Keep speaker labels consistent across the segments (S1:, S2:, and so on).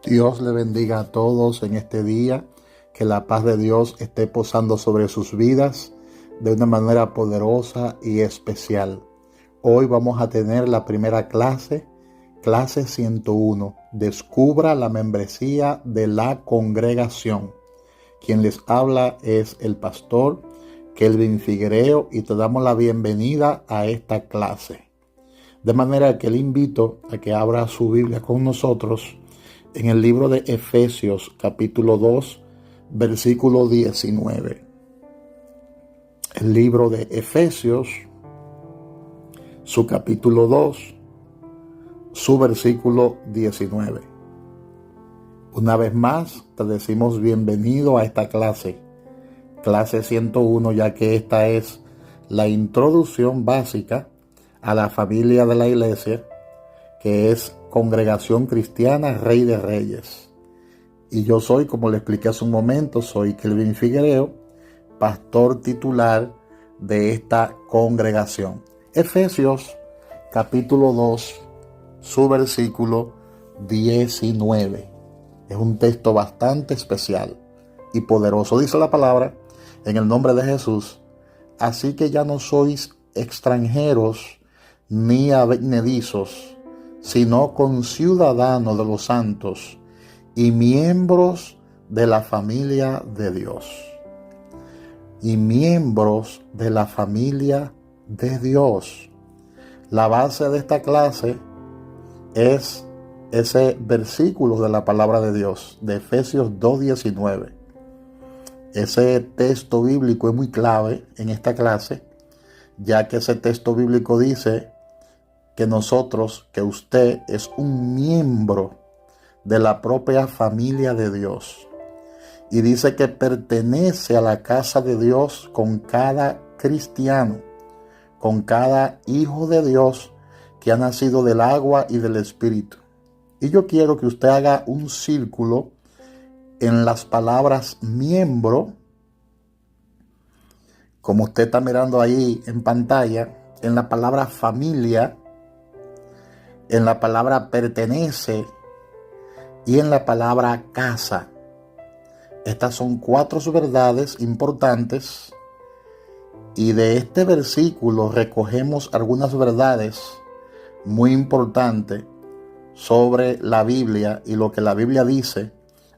S1: Dios le bendiga a todos en este día, que la paz de Dios esté posando sobre sus vidas de una manera poderosa y especial. Hoy vamos a tener la primera clase 101. Descubra la membresía de la congregación. Quien les habla es el pastor Kelvin Figuereo y te damos la bienvenida a esta clase. De manera que le invito a que abra su Biblia con nosotros en el libro de Efesios capítulo 2, versículo 19. El libro de Efesios, su capítulo 2, su versículo 19. Una vez más, te decimos bienvenido a esta clase 101, ya que esta es la introducción básica a la familia de la iglesia, que es Congregación Cristiana Rey de Reyes. Y yo soy, como le expliqué hace un momento, soy Kelvin Figuereo, pastor titular de esta congregación. Efesios capítulo 2, su versículo 19. Es un texto bastante especial y poderoso. Dice la palabra, en el nombre de Jesús: así que ya no sois extranjeros ni advenedizos, sino conciudadanos de los santos y miembros de la familia de Dios. Y miembros de la familia de Dios. La base de esta clase es ese versículo de la palabra de Dios, de Efesios 2:19. Ese texto bíblico es muy clave en esta clase, ya que ese texto bíblico dice que usted es un miembro de la propia familia de Dios. Y dice que pertenece a la casa de Dios con cada cristiano, con cada hijo de Dios que ha nacido del agua y del Espíritu. Y yo quiero que usted haga un círculo en las palabras miembro, como usted está mirando ahí en pantalla, en la palabra familia, en la palabra pertenece y en la palabra casa. Estas son 4 verdades importantes, y de este versículo recogemos algunas verdades muy importantes sobre la Biblia y lo que la Biblia dice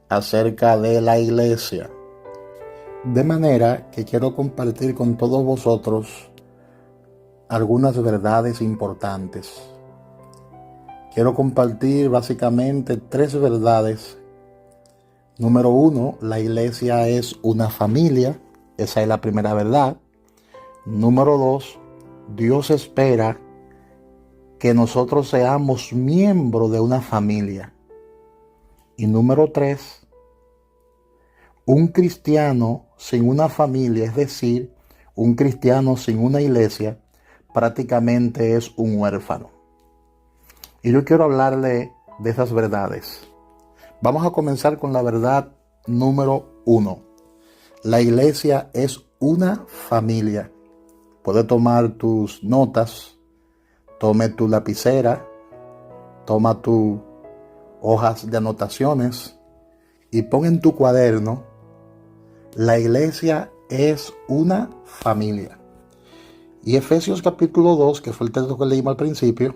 S1: acerca de la iglesia. De manera que quiero compartir con todos vosotros algunas verdades importantes. Quiero compartir básicamente 3 verdades. Número 1, la iglesia es una familia. Esa es la primera verdad. Número 2, Dios espera que nosotros seamos miembros de una familia. Y número 3, un cristiano sin una familia, es decir, un cristiano sin una iglesia, prácticamente es un huérfano. Y yo quiero hablarle de esas verdades. Vamos a comenzar con la verdad número 1. La iglesia es una familia. Puedes tomar tus notas, tome tu lapicera, toma tus hojas de anotaciones y pon en tu cuaderno: la iglesia es una familia. Y Efesios capítulo 2, que fue el texto que leímos al principio,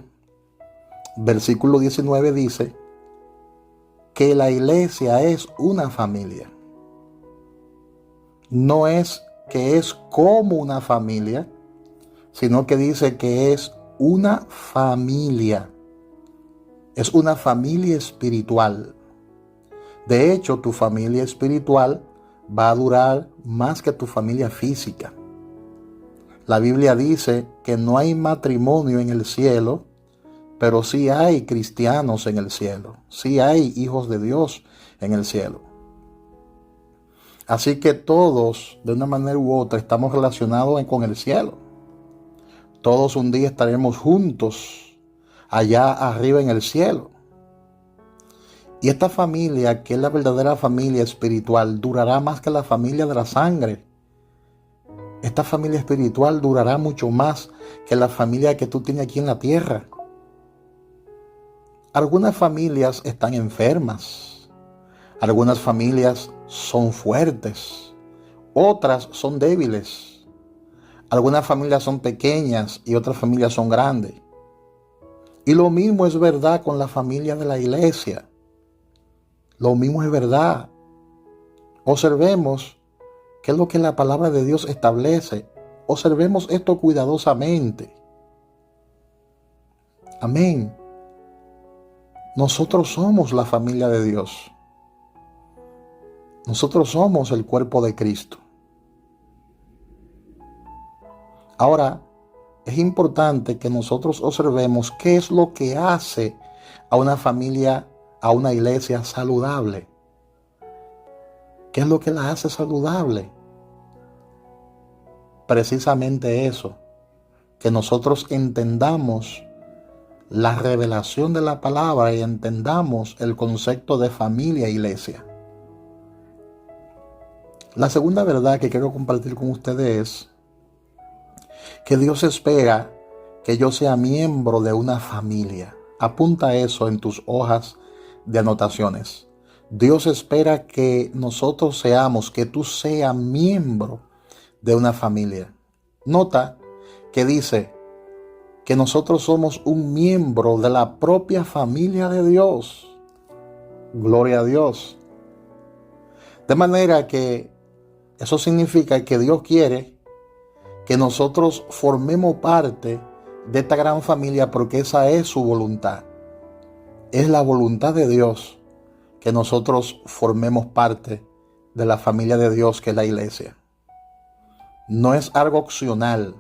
S1: versículo 19 dice que la iglesia es una familia. No es que es como una familia, sino que dice que es una familia. Es una familia espiritual. De hecho, tu familia espiritual va a durar más que tu familia física. La Biblia dice que no hay matrimonio en el cielo, pero sí hay cristianos en el cielo. Sí hay hijos de Dios en el cielo. Así que todos, de una manera u otra, estamos relacionados con el cielo. Todos un día estaremos juntos allá arriba en el cielo. Y esta familia, que es la verdadera familia espiritual, durará más que la familia de la sangre. Esta familia espiritual durará mucho más que la familia que tú tienes aquí en la tierra. Algunas familias están enfermas. Algunas familias son fuertes, otras son débiles. Algunas familias son pequeñas y otras familias son grandes. Y lo mismo es verdad con la familia de la iglesia. Lo mismo es verdad. Observemos qué es lo que la palabra de Dios establece. Observemos esto cuidadosamente. Amén. Nosotros somos la familia de Dios. Nosotros somos el cuerpo de Cristo. Ahora, es importante que nosotros observemos qué es lo que hace a una familia, a una iglesia saludable. ¿Qué es lo que la hace saludable? Precisamente eso, que nosotros entendamos la revelación de la palabra y entendamos el concepto de familia e iglesia. La segunda verdad que quiero compartir con ustedes es que Dios espera que yo sea miembro de una familia. Apunta eso en tus hojas de anotaciones. Dios espera que nosotros seamos, que tú seas miembro de una familia. Nota que dice que nosotros somos un miembro de la propia familia de Dios. Gloria a Dios. De manera que eso significa que Dios quiere que nosotros formemos parte de esta gran familia porque esa es su voluntad. Es la voluntad de Dios que nosotros formemos parte de la familia de Dios que es la iglesia. No es algo opcional.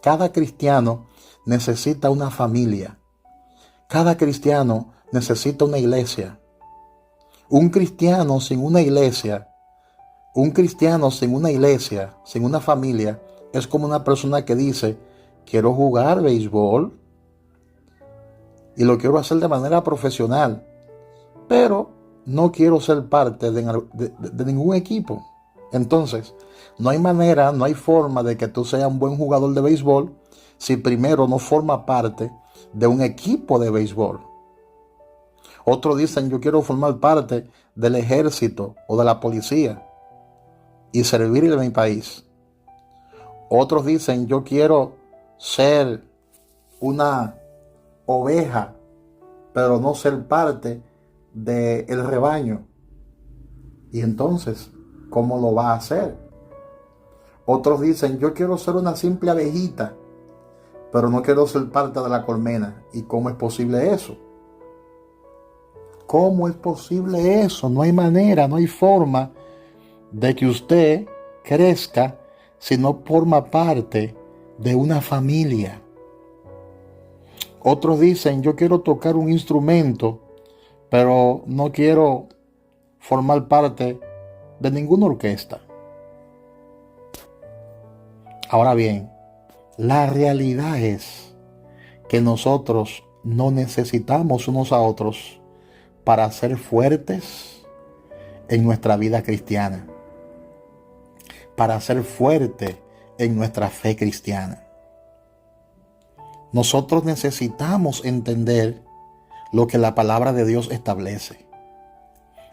S1: Cada cristiano necesita una familia. Cada cristiano necesita una iglesia. Un cristiano sin una iglesia, sin una familia, es como una persona que dice, quiero jugar béisbol y lo quiero hacer de manera profesional, pero no quiero ser parte de ningún equipo. Entonces, no hay manera, no hay forma de que tú seas un buen jugador de béisbol si primero no forma parte de un equipo de béisbol. Otros dicen, yo quiero formar parte del ejército o de la policía y servir en mi país. Otros dicen, yo quiero ser una oveja, pero no ser parte del rebaño. Y entonces, ¿cómo lo va a hacer? Otros dicen, yo quiero ser una simple abejita, pero no quiero ser parte de la colmena. ¿Y cómo es posible eso? ¿Cómo es posible eso? No hay manera, no hay forma de que usted crezca si no forma parte de una familia. Otros dicen, yo quiero tocar un instrumento, pero no quiero formar parte de ninguna orquesta. Ahora bien, la realidad es que nosotros no necesitamos unos a otros para ser fuertes en nuestra vida cristiana, para ser fuerte en nuestra fe cristiana. Nosotros necesitamos entender lo que la palabra de Dios establece.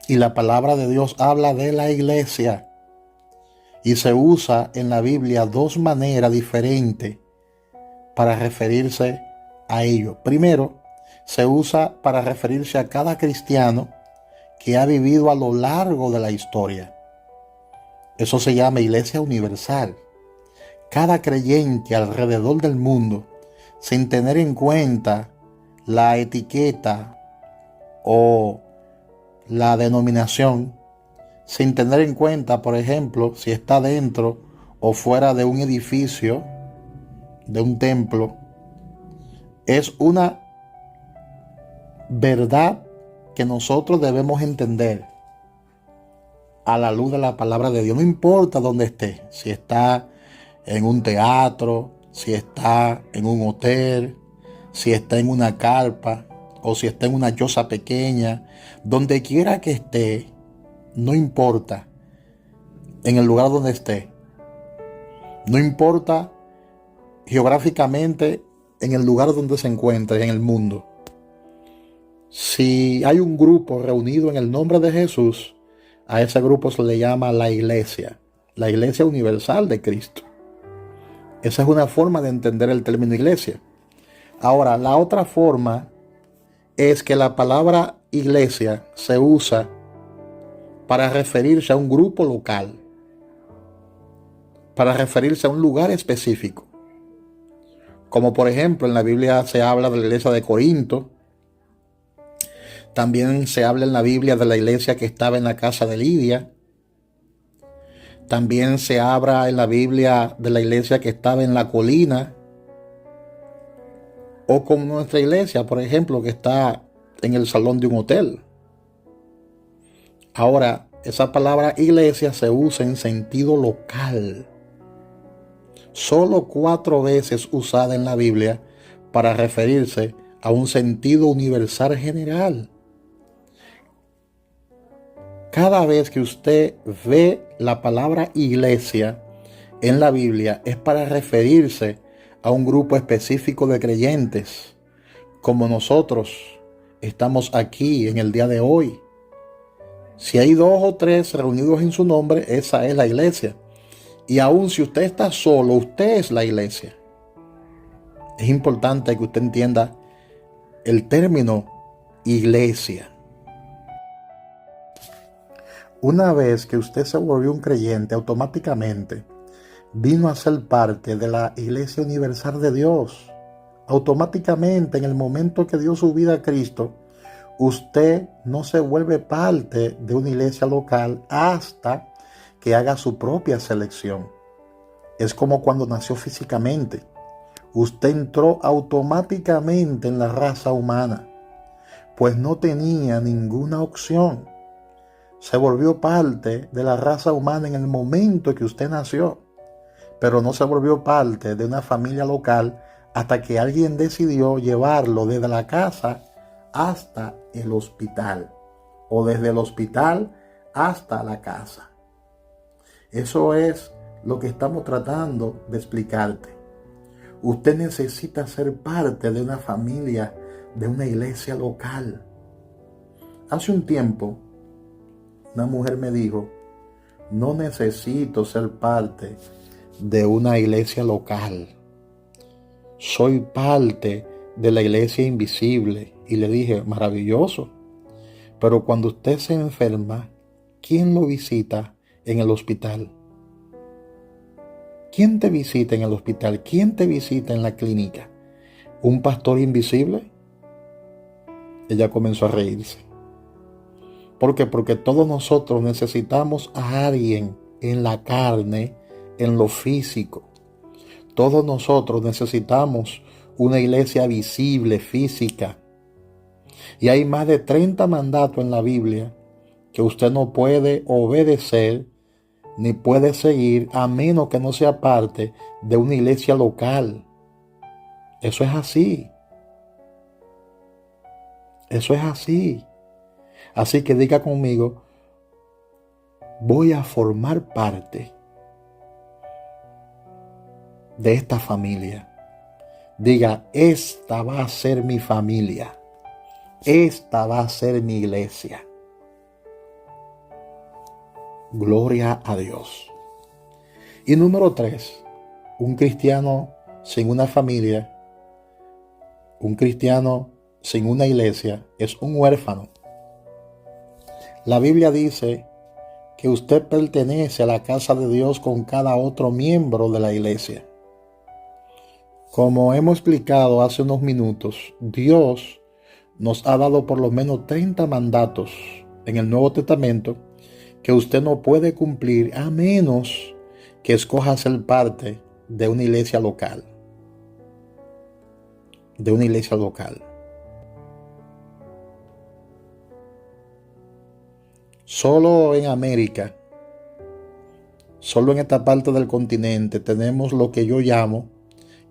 S1: Y la palabra de Dios habla de la iglesia. Y se usa en la Biblia dos maneras diferentes para referirse a ello. Primero, se usa para referirse a cada cristiano que ha vivido a lo largo de la historia. Eso se llama iglesia universal. Cada creyente alrededor del mundo, sin tener en cuenta la etiqueta o la denominación, sin tener en cuenta, por ejemplo, si está dentro o fuera de un edificio, de un templo, es una verdad que nosotros debemos entender a la luz de la palabra de Dios. No importa dónde esté, si está en un teatro, si está en un hotel, si está en una carpa o si está en una choza pequeña, donde quiera que esté, no importa en el lugar donde esté, no importa geográficamente en el lugar donde se encuentre en el mundo. Si hay un grupo reunido en el nombre de Jesús, a ese grupo se le llama la Iglesia Universal de Cristo. Esa es una forma de entender el término iglesia. Ahora, la otra forma es que la palabra iglesia se usa para referirse a un grupo local, para referirse a un lugar específico. Como por ejemplo en la Biblia se habla de la iglesia de Corinto, también se habla en la Biblia de la iglesia que estaba en la casa de Lidia, también se habla en la Biblia de la iglesia que estaba en la colina, o como nuestra iglesia, por ejemplo, que está en el salón de un hotel. Ahora, esa palabra iglesia se usa en sentido local. Solo 4 veces usada en la Biblia para referirse a un sentido universal general. Cada vez que usted ve la palabra iglesia en la Biblia es para referirse a un grupo específico de creyentes, como nosotros estamos aquí en el día de hoy. Si hay 2 o 3 reunidos en su nombre, esa es la iglesia. Y aun si usted está solo, usted es la iglesia. Es importante que usted entienda el término iglesia. Una vez que usted se volvió un creyente, automáticamente vino a ser parte de la Iglesia Universal de Dios. Automáticamente, en el momento que dio su vida a Cristo, usted no se vuelve parte de una iglesia local hasta que haga su propia selección. Es como cuando nació físicamente. Usted entró automáticamente en la raza humana, pues no tenía ninguna opción. Se volvió parte de la raza humana en el momento que usted nació, pero no se volvió parte de una familia local hasta que alguien decidió llevarlo desde la casa hasta el hospital, o desde el hospital hasta la casa. Eso es lo que estamos tratando de explicarte. Usted necesita ser parte de una familia, de una iglesia local. Hace un tiempo, una mujer me dijo, no necesito ser parte de una iglesia local. Soy parte de la iglesia invisible. Y le dije, maravilloso. Pero cuando usted se enferma, ¿quién lo visita en el hospital? ¿Quién te visita en el hospital? ¿Quién te visita en la clínica? ¿Un pastor invisible? Ella comenzó a reírse. ¿Por qué? Porque todos nosotros necesitamos a alguien en la carne, en lo físico. Todos nosotros necesitamos una iglesia visible, física. Y hay más de 30 mandatos en la Biblia que usted no puede obedecer ni puede seguir a menos que no sea parte de una iglesia local. Eso es así. Eso es así. Así que diga conmigo, voy a formar parte de esta familia. Diga, esta va a ser mi familia. Esta va a ser mi iglesia. Gloria a Dios. Y número 3, un cristiano sin una familia, un cristiano sin una iglesia, es un huérfano. La Biblia dice que usted pertenece a la casa de Dios con cada otro miembro de la iglesia. Como hemos explicado hace unos minutos, Dios nos ha dado por lo menos 30 mandatos en el Nuevo Testamento que usted no puede cumplir a menos que escoja ser parte de una iglesia local. De una iglesia local. Solo en América, solo en esta parte del continente tenemos lo que yo llamo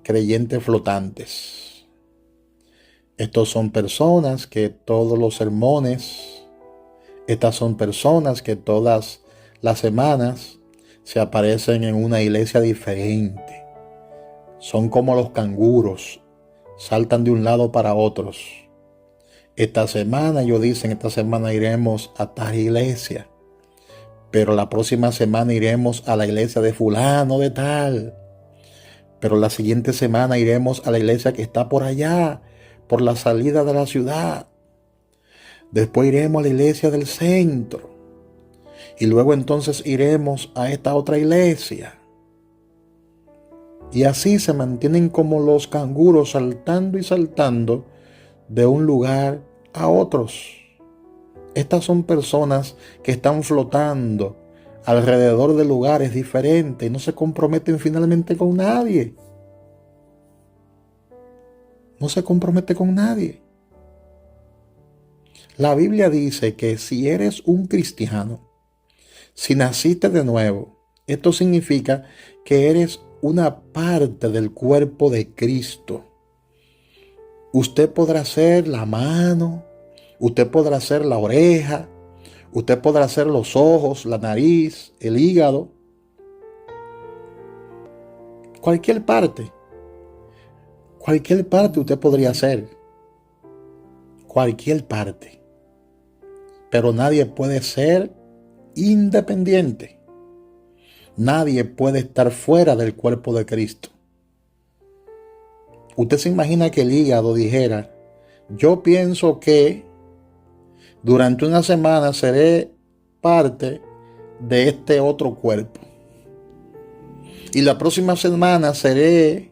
S1: creyentes flotantes. Estos son personas que todos los sermones, estas son personas que todas las semanas se aparecen en una iglesia diferente. Son como los canguros, saltan de un lado para otros. Esta semana, ellos dicen, esta semana iremos a tal iglesia, pero la próxima semana iremos a la iglesia de fulano de tal, pero la siguiente semana iremos a la iglesia que está por allá, por la salida de la ciudad. Después iremos a la iglesia del centro y luego entonces iremos a esta otra iglesia. Y así se mantienen como los canguros saltando y saltando de un lugar a otros. Estas son personas que están flotando alrededor de lugares diferentes y no se comprometen finalmente con nadie. No se compromete con nadie. La Biblia dice que si eres un cristiano, si naciste de nuevo, esto significa que eres una parte del cuerpo de Cristo. Usted podrá ser la mano, usted podrá ser la oreja, usted podrá ser los ojos, la nariz, el hígado, cualquier parte usted podría ser, cualquier parte, pero nadie puede ser independiente. Nadie puede estar fuera del cuerpo de Cristo. Usted se imagina que el hígado dijera, yo pienso que durante una semana seré parte de este otro cuerpo. Y la próxima semana seré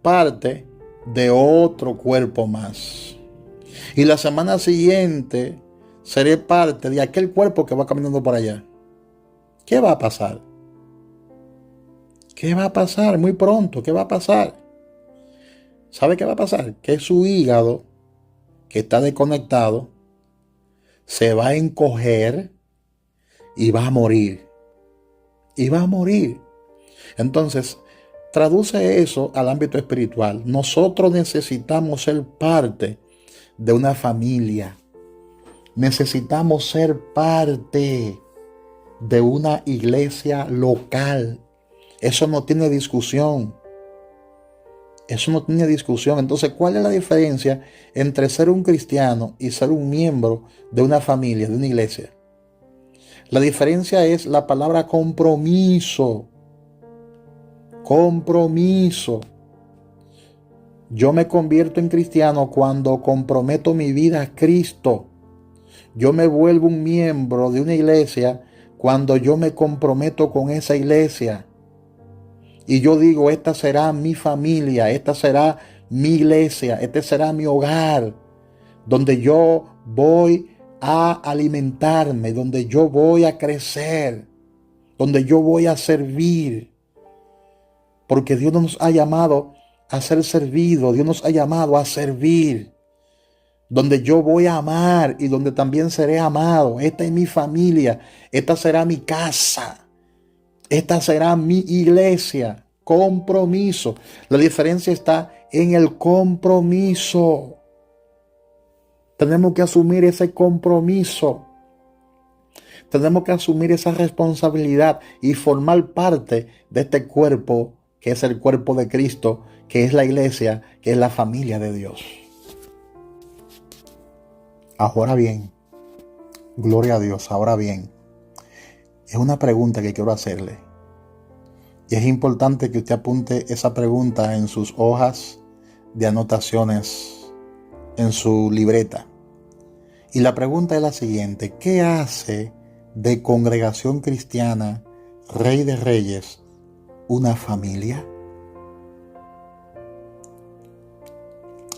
S1: parte de otro cuerpo más. Y la semana siguiente seré parte de aquel cuerpo que va caminando por allá. ¿Qué va a pasar? ¿Qué va a pasar? Muy pronto, ¿qué va a pasar? ¿Sabe qué va a pasar? Que su hígado, que está desconectado, se va a encoger y va a morir. Y va a morir. Entonces, traduce eso al ámbito espiritual. Nosotros necesitamos ser parte de una familia. Necesitamos ser parte de una iglesia local. Eso no tiene discusión. Eso no tiene discusión. Entonces, ¿cuál es la diferencia entre ser un cristiano y ser un miembro de una familia, de una iglesia? La diferencia es la palabra compromiso. Compromiso. Yo me convierto en cristiano cuando comprometo mi vida a Cristo. Yo me vuelvo un miembro de una iglesia cuando yo me comprometo con esa iglesia. Y yo digo, esta será mi familia, esta será mi iglesia, este será mi hogar, donde yo voy a alimentarme, donde yo voy a crecer, donde yo voy a servir. Porque Dios no nos ha llamado a ser servidos, Dios nos ha llamado a servir. Donde yo voy a amar y donde también seré amado. Esta es mi familia, esta será mi casa. Esta será mi iglesia. Compromiso. La diferencia está en el compromiso. Tenemos que asumir ese compromiso. Tenemos que asumir esa responsabilidad y formar parte de este cuerpo, que es el cuerpo de Cristo, que es la iglesia, que es la familia de Dios. Ahora bien, gloria a Dios, ahora bien, es una pregunta que quiero hacerle. Y es importante que usted apunte esa pregunta en sus hojas de anotaciones, en su libreta. Y la pregunta es la siguiente: ¿qué hace de Congregación Cristiana Rey de Reyes una familia?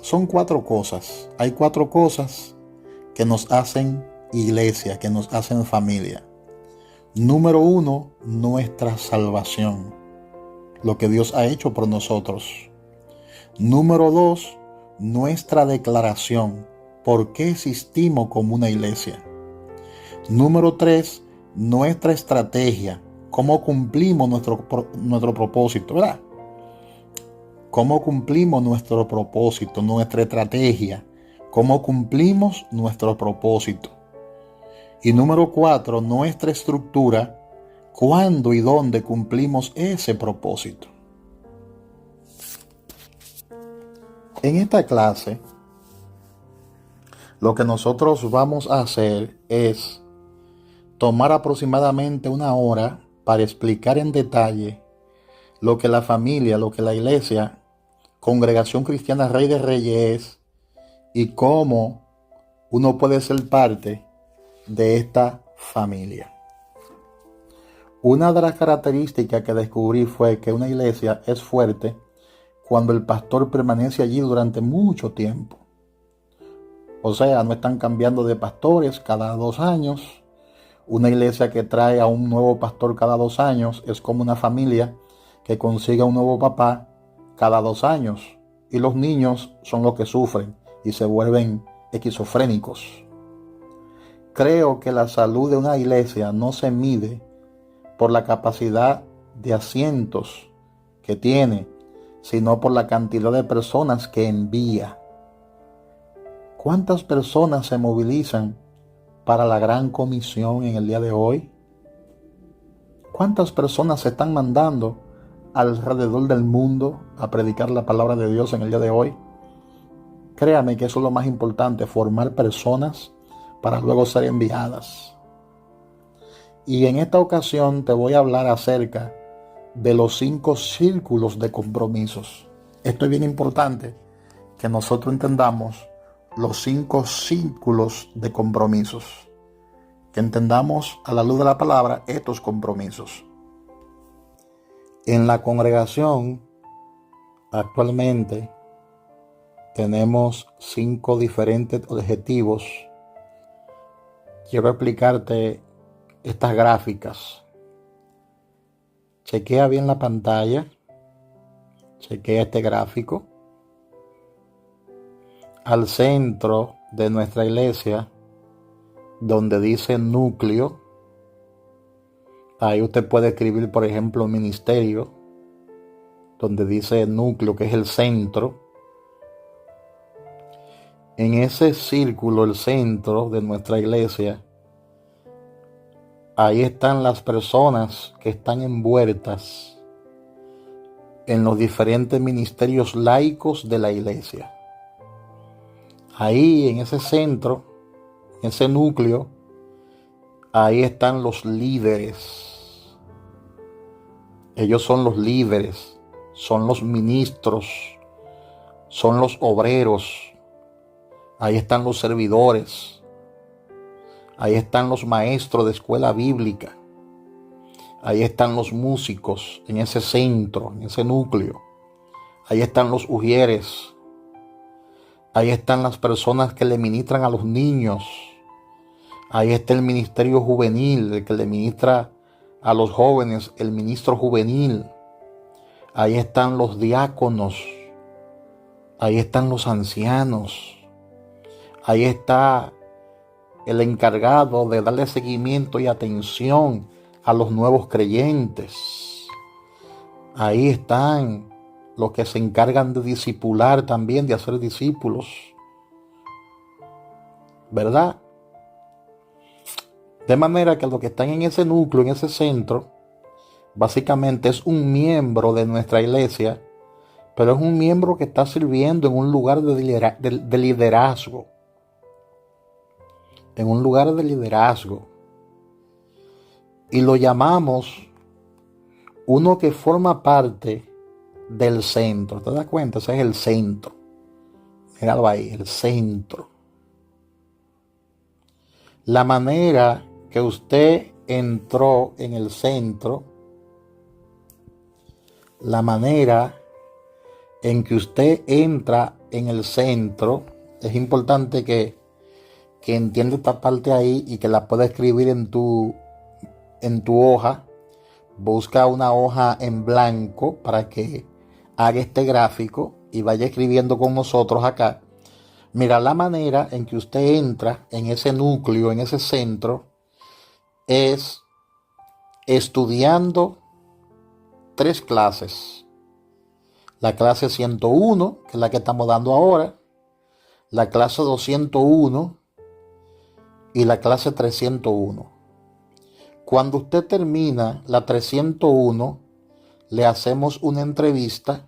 S1: Son 4 cosas. Hay 4 cosas que nos hacen iglesia, que nos hacen familia. Número 1, nuestra salvación. Lo que Dios ha hecho por nosotros. Número 2, nuestra declaración. ¿Por qué existimos como una iglesia? Número 3, nuestra estrategia. ¿Cómo cumplimos nuestro propósito? ¿Verdad? ¿Cómo cumplimos nuestro propósito? Nuestra estrategia. ¿Cómo cumplimos nuestro propósito? Y número 4, nuestra estructura. ¿Cuándo y dónde cumplimos ese propósito? En esta clase Lo que nosotros vamos a hacer es tomar aproximadamente una hora para explicar en detalle lo que la familia, lo que la iglesia, Congregación Cristiana Rey de Reyes es y cómo uno puede ser parte de esta familia. Una de las características que descubrí fue que una iglesia es fuerte cuando el pastor permanece allí durante mucho tiempo. O sea, no están cambiando de pastores cada 2 años. Una iglesia que trae a un nuevo pastor cada 2 años es como una familia que consigue un nuevo papá cada 2 años. Y los niños son los que sufren y se vuelven esquizofrénicos. Creo que la salud de una iglesia no se mide por la capacidad de asientos que tiene, sino por la cantidad de personas que envía. ¿Cuántas personas se movilizan para la gran comisión en el día de hoy? ¿Cuántas personas se están mandando alrededor del mundo a predicar la palabra de Dios en el día de hoy? Créame que eso es lo más importante, formar personas para luego ser enviadas. Y en esta ocasión te voy a hablar acerca de los 5 círculos de compromisos. Esto es bien importante, que nosotros entendamos los 5 círculos de compromisos. Que entendamos a la luz de la palabra estos compromisos. En la congregación actualmente tenemos 5 diferentes objetivos. Quiero explicarte estas gráficas. Chequea bien la pantalla. Chequea este gráfico. Al centro de nuestra iglesia, donde dice núcleo, ahí usted puede escribir, por ejemplo, ministerio, donde dice núcleo, que es el centro. En ese círculo, el centro de nuestra iglesia, ahí están las personas que están envueltas en los diferentes ministerios laicos de la iglesia. Ahí, en ese centro, en ese núcleo, ahí están los líderes. Ellos son los líderes, son los ministros, son los obreros. Ahí están los servidores. Ahí están los maestros de escuela bíblica. Ahí están los músicos en ese centro, en ese núcleo. Ahí están los ujieres. Ahí están las personas que le ministran a los niños. Ahí está el ministerio juvenil, el que le ministra a los jóvenes, el ministro juvenil. Ahí están los diáconos. Ahí están los ancianos. Ahí está el encargado de darle seguimiento y atención a los nuevos creyentes. Ahí están los que se encargan de discipular también, de hacer discípulos. ¿Verdad? De manera que los que están en ese núcleo, en ese centro, básicamente es un miembro de nuestra iglesia, pero es un miembro que está sirviendo en un lugar de liderazgo. En un lugar de liderazgo. Y lo llamamos uno que forma parte del centro. ¿Te das cuenta? Ese es el centro. Míralo ahí, el centro. La manera que usted entró en el centro, la manera en que usted entra en el centro, es importante que entienda esta parte ahí y que la pueda escribir en tu hoja. Busca una hoja en blanco para que haga este gráfico y vaya escribiendo con nosotros acá. Mira, la manera en que usted entra en ese núcleo, en ese centro, es estudiando 3 clases. La clase 101, que es la que estamos dando ahora, la clase 201 y la clase 301. Cuando usted termina la 301, le hacemos una entrevista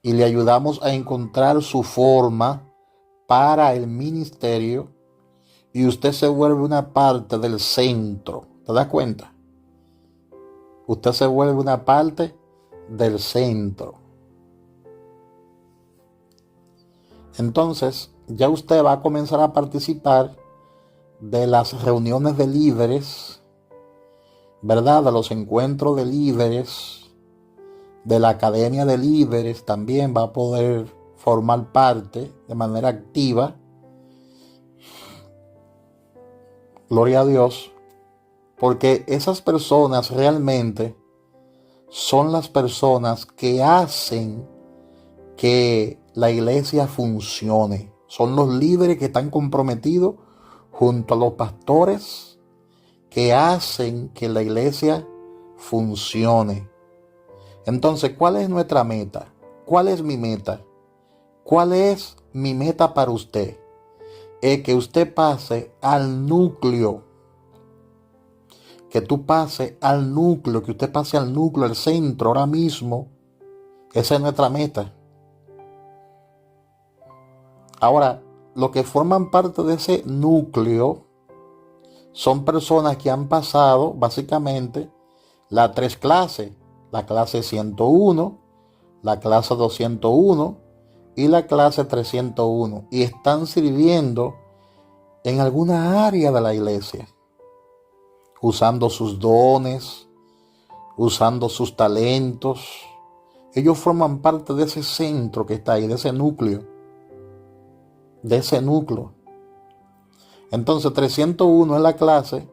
S1: y le ayudamos a encontrar su forma para el ministerio y usted se vuelve una parte del centro. ¿Te das cuenta? Usted se vuelve una parte del centro. Entonces, ya usted va a comenzar a participar de las reuniones de líderes, ¿verdad? De los encuentros de líderes, de la academia de líderes, también va a poder formar parte de manera activa. Gloria a Dios, porque esas personas realmente son las personas que hacen que la iglesia funcione. Son los líderes que están comprometidos junto a los pastores que hacen que la iglesia funcione. Entonces, ¿cuál es nuestra meta? ¿Cuál es mi meta? ¿Cuál es mi meta para usted? Es que usted pase al núcleo. Que tú pase al núcleo, que usted pase al núcleo, al centro, ahora mismo. Esa es nuestra meta. Ahora, los que forman parte de ese núcleo son personas que han pasado básicamente las 3 clases. La clase 101, la clase 201 y la clase 301. Y están sirviendo en alguna área de la iglesia. Usando sus dones, usando sus talentos. Ellos forman parte de ese centro que está ahí, de ese núcleo. De ese núcleo. Entonces 301 es la clase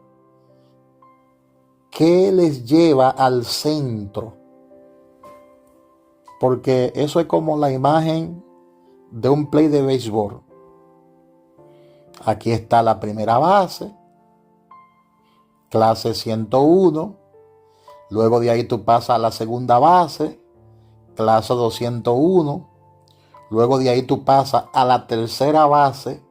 S1: que les lleva al centro. Porque eso es como la imagen de un play de béisbol. Aquí está la primera base, clase 101. Luego de ahí tú pasas a la segunda base, clase 201. Luego de ahí tú pasas a la tercera base,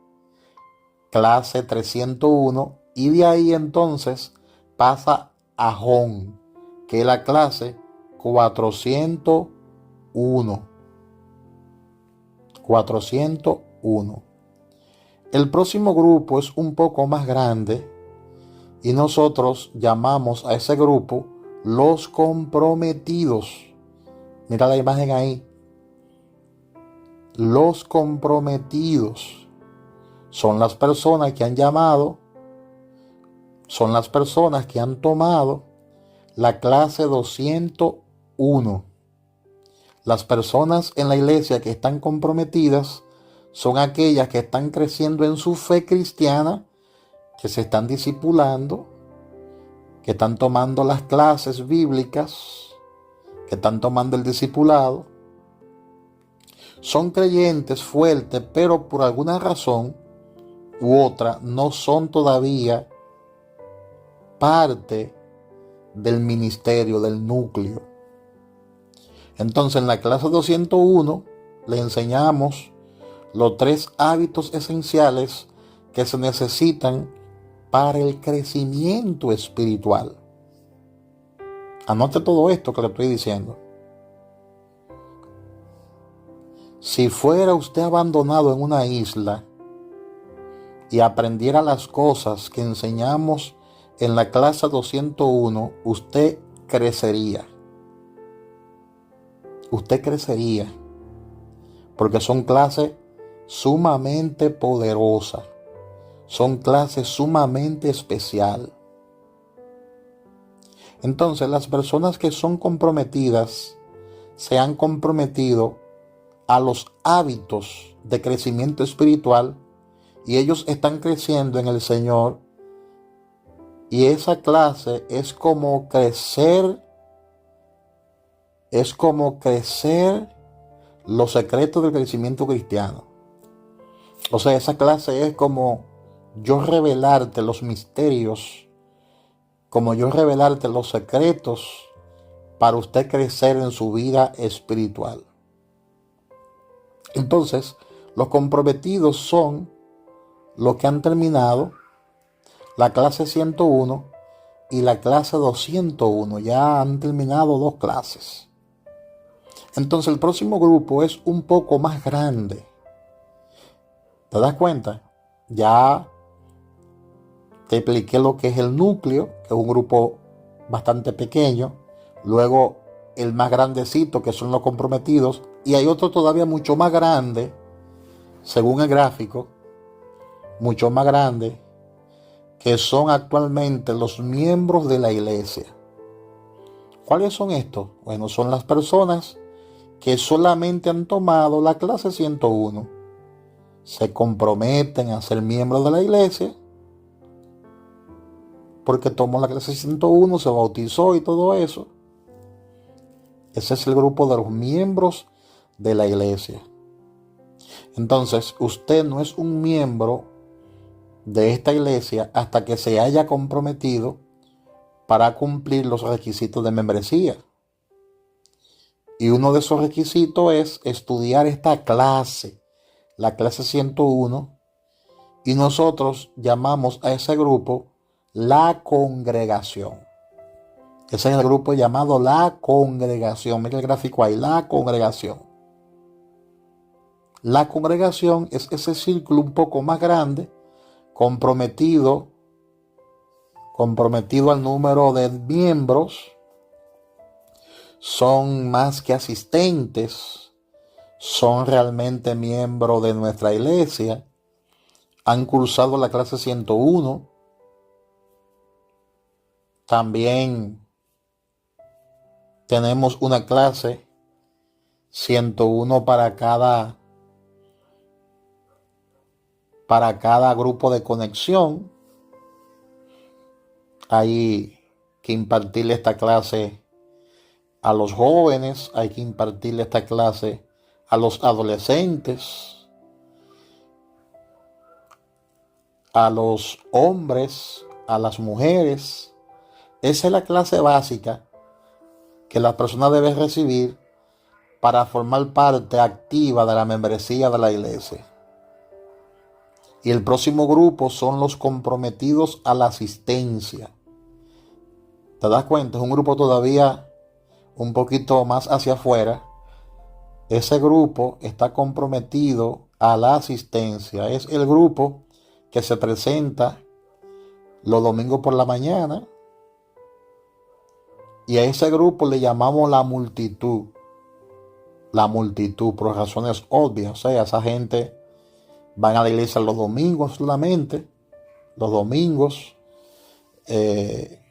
S1: clase 301. Y de ahí entonces pasa a home, que es la clase 401. 401. El próximo grupo es un poco más grande y nosotros llamamos a ese grupo los comprometidos. Mira la imagen ahí. Los comprometidos son las personas que han llamado, son las personas que han tomado la clase 201. Las personas en la iglesia que están comprometidas son aquellas que están creciendo en su fe cristiana, que se están discipulando, que están tomando las clases bíblicas, que están tomando el discipulado. Son creyentes fuertes, pero por alguna razón u otra no son todavía parte del ministerio, del núcleo. Entonces en la clase 201 le enseñamos los 3 hábitos esenciales que se necesitan para el crecimiento espiritual. Anote todo esto que le estoy diciendo. Si fuera usted abandonado en una isla y aprendiera las cosas que enseñamos en la clase 201, usted crecería. Usted crecería. Porque son clases sumamente poderosas. Son clases sumamente especiales. Entonces, las personas que son comprometidas se han comprometido a los hábitos de crecimiento espiritual y ellos están creciendo en el Señor. Y esa clase es como crecer los secretos del crecimiento cristiano. O sea, esa clase es como yo revelarte los misterios, como yo revelarte los secretos para usted crecer en su vida espiritual. Entonces, los comprometidos son los que han terminado la clase 101 y la clase 201. Ya han terminado 2 clases. Entonces el próximo grupo es un poco más grande. ¿Te das cuenta? Ya te expliqué lo que es el núcleo, que es un grupo bastante pequeño. Luego el más grandecito, que son los comprometidos. Y hay otro todavía mucho más grande, según el gráfico, mucho más grande, que son actualmente los miembros de la iglesia. ¿Cuáles son estos? Bueno, son las personas que solamente han tomado la clase 101. Se comprometen a ser miembros de la iglesia porque tomó la clase 101, se bautizó y todo eso. Ese es el grupo de los miembros de la iglesia. Entonces, usted no es un miembro de esta iglesia hasta que se haya comprometido para cumplir los requisitos de membresía. Y uno de esos requisitos es estudiar esta clase, la clase 101, y nosotros llamamos a ese grupo la congregación. Ese es el grupo llamado la congregación. Mira el gráfico ahí, la congregación. La congregación es ese círculo un poco más grande, comprometido al número de miembros. Son más que asistentes, son realmente miembros de nuestra iglesia, han cursado la clase 101, también tenemos una clase 101 para cada grupo de conexión. Hay que impartirle esta clase a los jóvenes, hay que impartirle esta clase a los adolescentes, a los hombres, a las mujeres. Esa es la clase básica que la persona debe recibir para formar parte activa de la membresía de la iglesia. Y el próximo grupo son los comprometidos a la asistencia. ¿Te das cuenta? Es un grupo todavía un poquito más hacia afuera. Ese grupo está comprometido a la asistencia. Es el grupo que se presenta los domingos por la mañana. Y a ese grupo le llamamos la multitud. La multitud, por razones obvias. O sea, esa gente van a la iglesia los domingos solamente. Los domingos.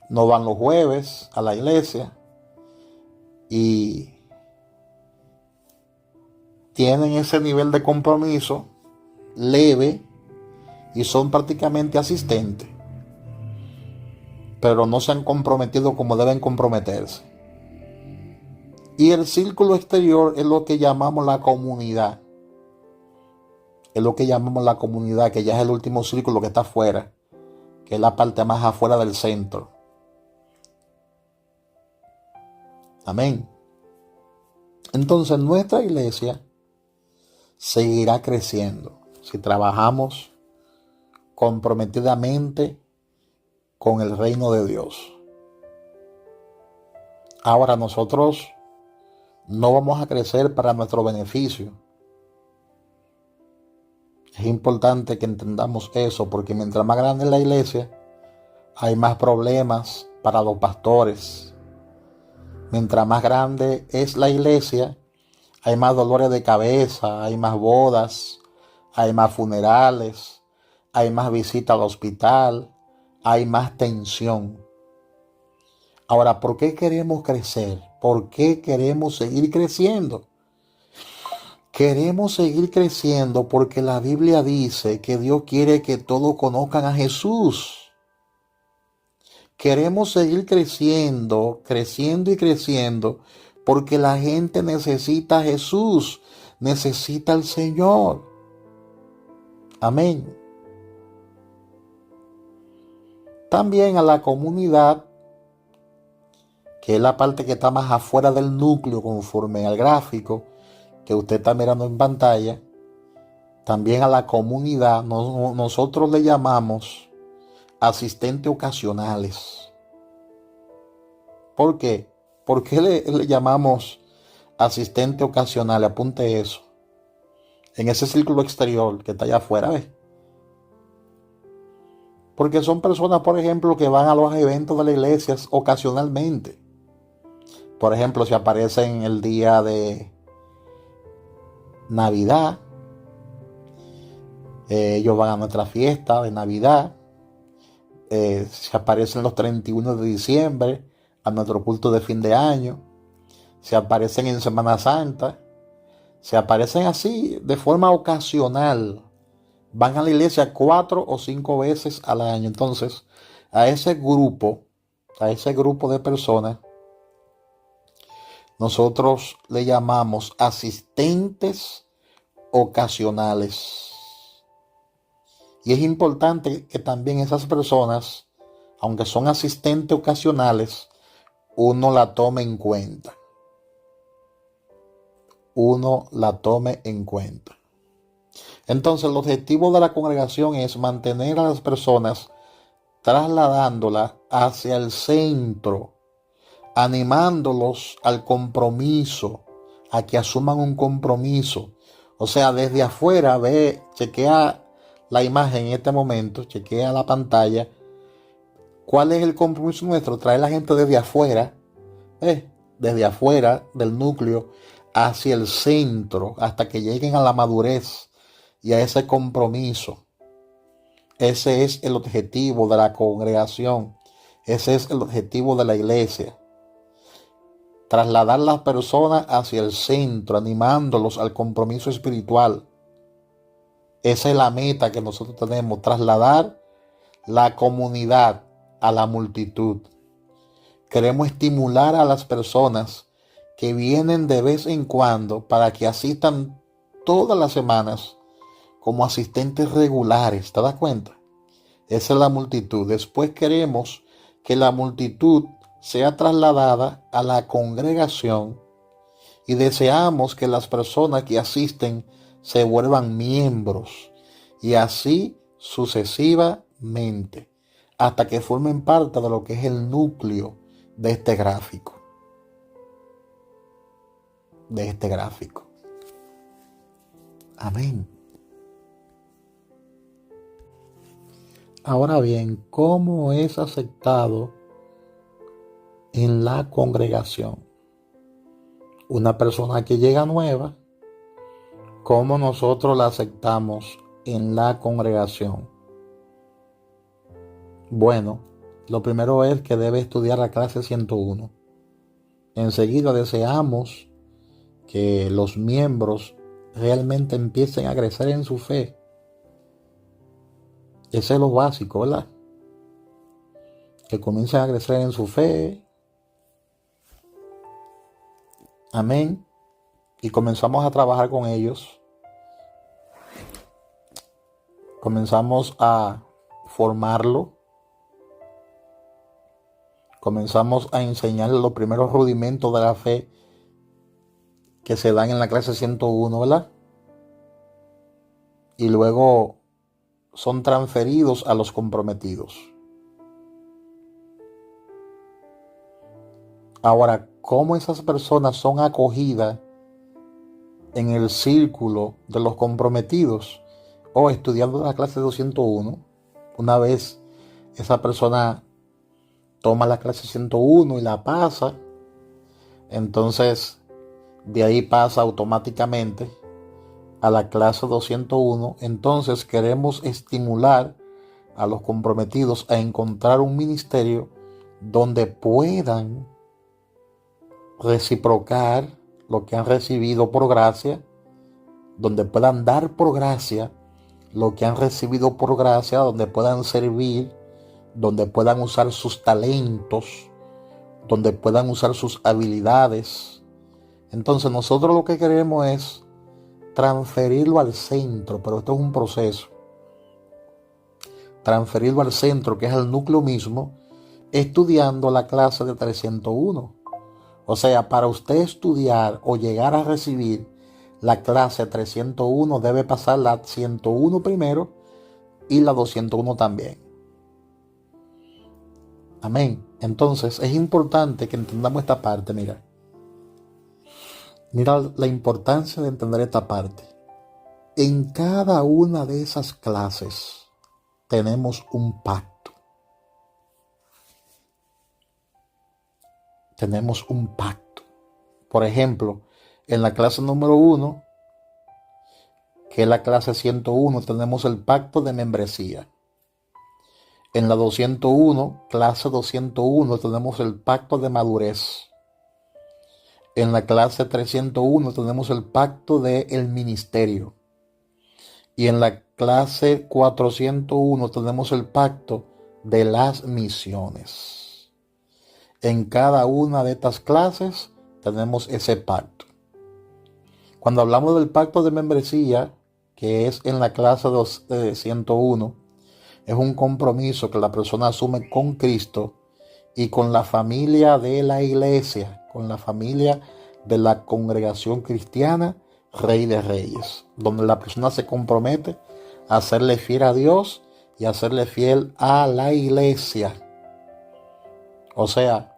S1: No van los jueves a la iglesia. Y tienen ese nivel de compromiso leve y son prácticamente asistentes, pero no se han comprometido como deben comprometerse. Y el círculo exterior es lo que llamamos la comunidad. Es lo que llamamos la comunidad, que ya es el último círculo que está afuera, que es la parte más afuera del centro. Amén. Entonces nuestra iglesia seguirá creciendo si trabajamos comprometidamente con el reino de Dios. Ahora nosotros no vamos a crecer para nuestro beneficio. Es importante que entendamos eso, porque mientras más grande es la iglesia, hay más problemas para los pastores. Mientras más grande es la iglesia, hay más dolores de cabeza, hay más bodas, hay más funerales, hay más visitas al hospital, hay más tensión. Ahora, ¿por qué queremos crecer? ¿Por qué queremos seguir creciendo? Queremos seguir creciendo porque la Biblia dice que Dios quiere que todos conozcan a Jesús. Queremos seguir creciendo y creciendo porque la gente necesita a Jesús, necesita al Señor. Amén. También a la comunidad, que es la parte que está más afuera del núcleo conforme al gráfico que usted está mirando en pantalla. También a la comunidad nosotros le llamamos asistentes ocasionales. ¿Por qué? ¿Por qué le llamamos asistente ocasional? Apunte eso. en ese círculo exterior que está allá afuera, ¿ves? Porque son personas, por ejemplo, que van a los eventos de las iglesias ocasionalmente. Por ejemplo, si aparecen el día de Navidad, ellos van a nuestra fiesta de Navidad. Si aparecen los 31 de diciembre, a nuestro culto de fin de año. Si aparecen en Semana Santa. Si aparecen así de forma ocasional. Van a la iglesia 4 o 5 veces al año. Entonces, a ese grupo de personas, nosotros le llamamos asistentes ocasionales. Y es importante que también esas personas, aunque son asistentes ocasionales, uno la tome en cuenta. Entonces, el objetivo de la congregación es mantener a las personas trasladándolas hacia el centro, animándolos al compromiso, a que asuman un compromiso. O sea, desde afuera, chequea la imagen en este momento, chequea la pantalla. ¿Cuál es el compromiso nuestro? Traer a la gente desde afuera, desde afuera del núcleo, hacia el centro, hasta que lleguen a la madurez y a ese compromiso. Ese es el objetivo de la congregación. Ese es el objetivo de la iglesia. Trasladar las personas hacia el centro, animándolos al compromiso espiritual. Esa es la meta que nosotros tenemos, trasladar la comunidad a la multitud. Queremos estimular a las personas que vienen de vez en cuando para que asistan todas las semanas como asistentes regulares. ¿Te das cuenta? Esa es la multitud. Después queremos que la multitud sea trasladada a la congregación y deseamos que las personas que asisten se vuelvan miembros y así sucesivamente hasta que formen parte de lo que es el núcleo de este gráfico. Amén. Ahora bien, ¿cómo es aceptado en la congregación? Una persona que llega nueva, ¿cómo nosotros la aceptamos en la congregación? Bueno, lo primero es que debe estudiar la clase 101. Enseguida deseamos que los miembros realmente empiecen a crecer en su fe. Ese es lo básico, ¿verdad? Que comiencen a crecer en su fe. Amén. Y comenzamos a trabajar con ellos. Comenzamos a formarlo. Comenzamos a enseñarle los primeros rudimentos de la fe que se dan en la clase 101, ¿verdad? Y luego son transferidos a los comprometidos. Ahora, ¿cómo esas personas son acogidas en el círculo de los comprometidos o estudiando la clase 201? Una vez esa persona toma la clase 101 y la pasa, entonces de ahí pasa automáticamente a la clase 201. Entonces queremos estimular a los comprometidos a encontrar un ministerio donde puedan reciprocar lo que han recibido por gracia, donde puedan dar por gracia lo que han recibido por gracia, donde puedan servir, donde puedan usar sus talentos, donde puedan usar sus habilidades. Entonces nosotros lo que queremos es transferirlo al centro, pero esto es un proceso. Transferirlo al centro, que es el núcleo mismo, estudiando la clase de 301. O sea, para usted estudiar o llegar a recibir la clase 301, debe pasar la 101 primero y la 201 también. Amén. Entonces es importante que entendamos esta parte. Mira la importancia de entender esta parte. En cada una de esas clases tenemos un pacto. Tenemos un pacto. Por ejemplo, en la clase número 1, que es la clase 101, tenemos el pacto de membresía. En la 201, clase 201, tenemos el pacto de madurez. En la clase 301 tenemos el pacto del ministerio. Y en la clase 401 tenemos el pacto de las misiones. En cada una de estas clases tenemos ese pacto. Cuando hablamos del pacto de membresía, que es en la clase 101, es un compromiso que la persona asume con Cristo y con la familia de la iglesia, con la familia de la congregación cristiana Rey de Reyes, donde la persona se compromete a serle fiel a Dios y a serle fiel a la iglesia. O sea,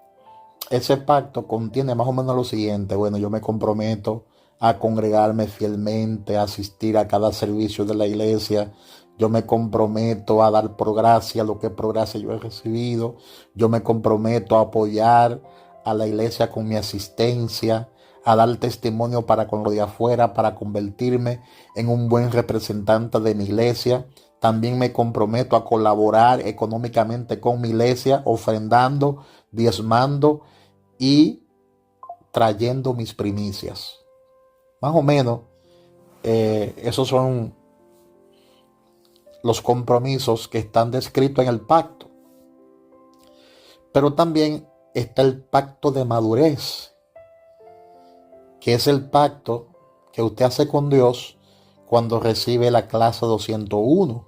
S1: ese pacto contiene más o menos lo siguiente: bueno, yo me comprometo a congregarme fielmente, a asistir a cada servicio de la iglesia. Yo me comprometo a dar por gracia lo que por gracia yo he recibido. Yo me comprometo a apoyar a la iglesia con mi asistencia, a dar testimonio para con lo de afuera, para convertirme en un buen representante de mi iglesia. También me comprometo a colaborar económicamente con mi iglesia, ofrendando, diezmando y trayendo mis primicias. Más o menos, esos son los compromisos que están descritos en el pacto. Pero también está el pacto de madurez, que es el pacto que usted hace con Dios cuando recibe la clase 201.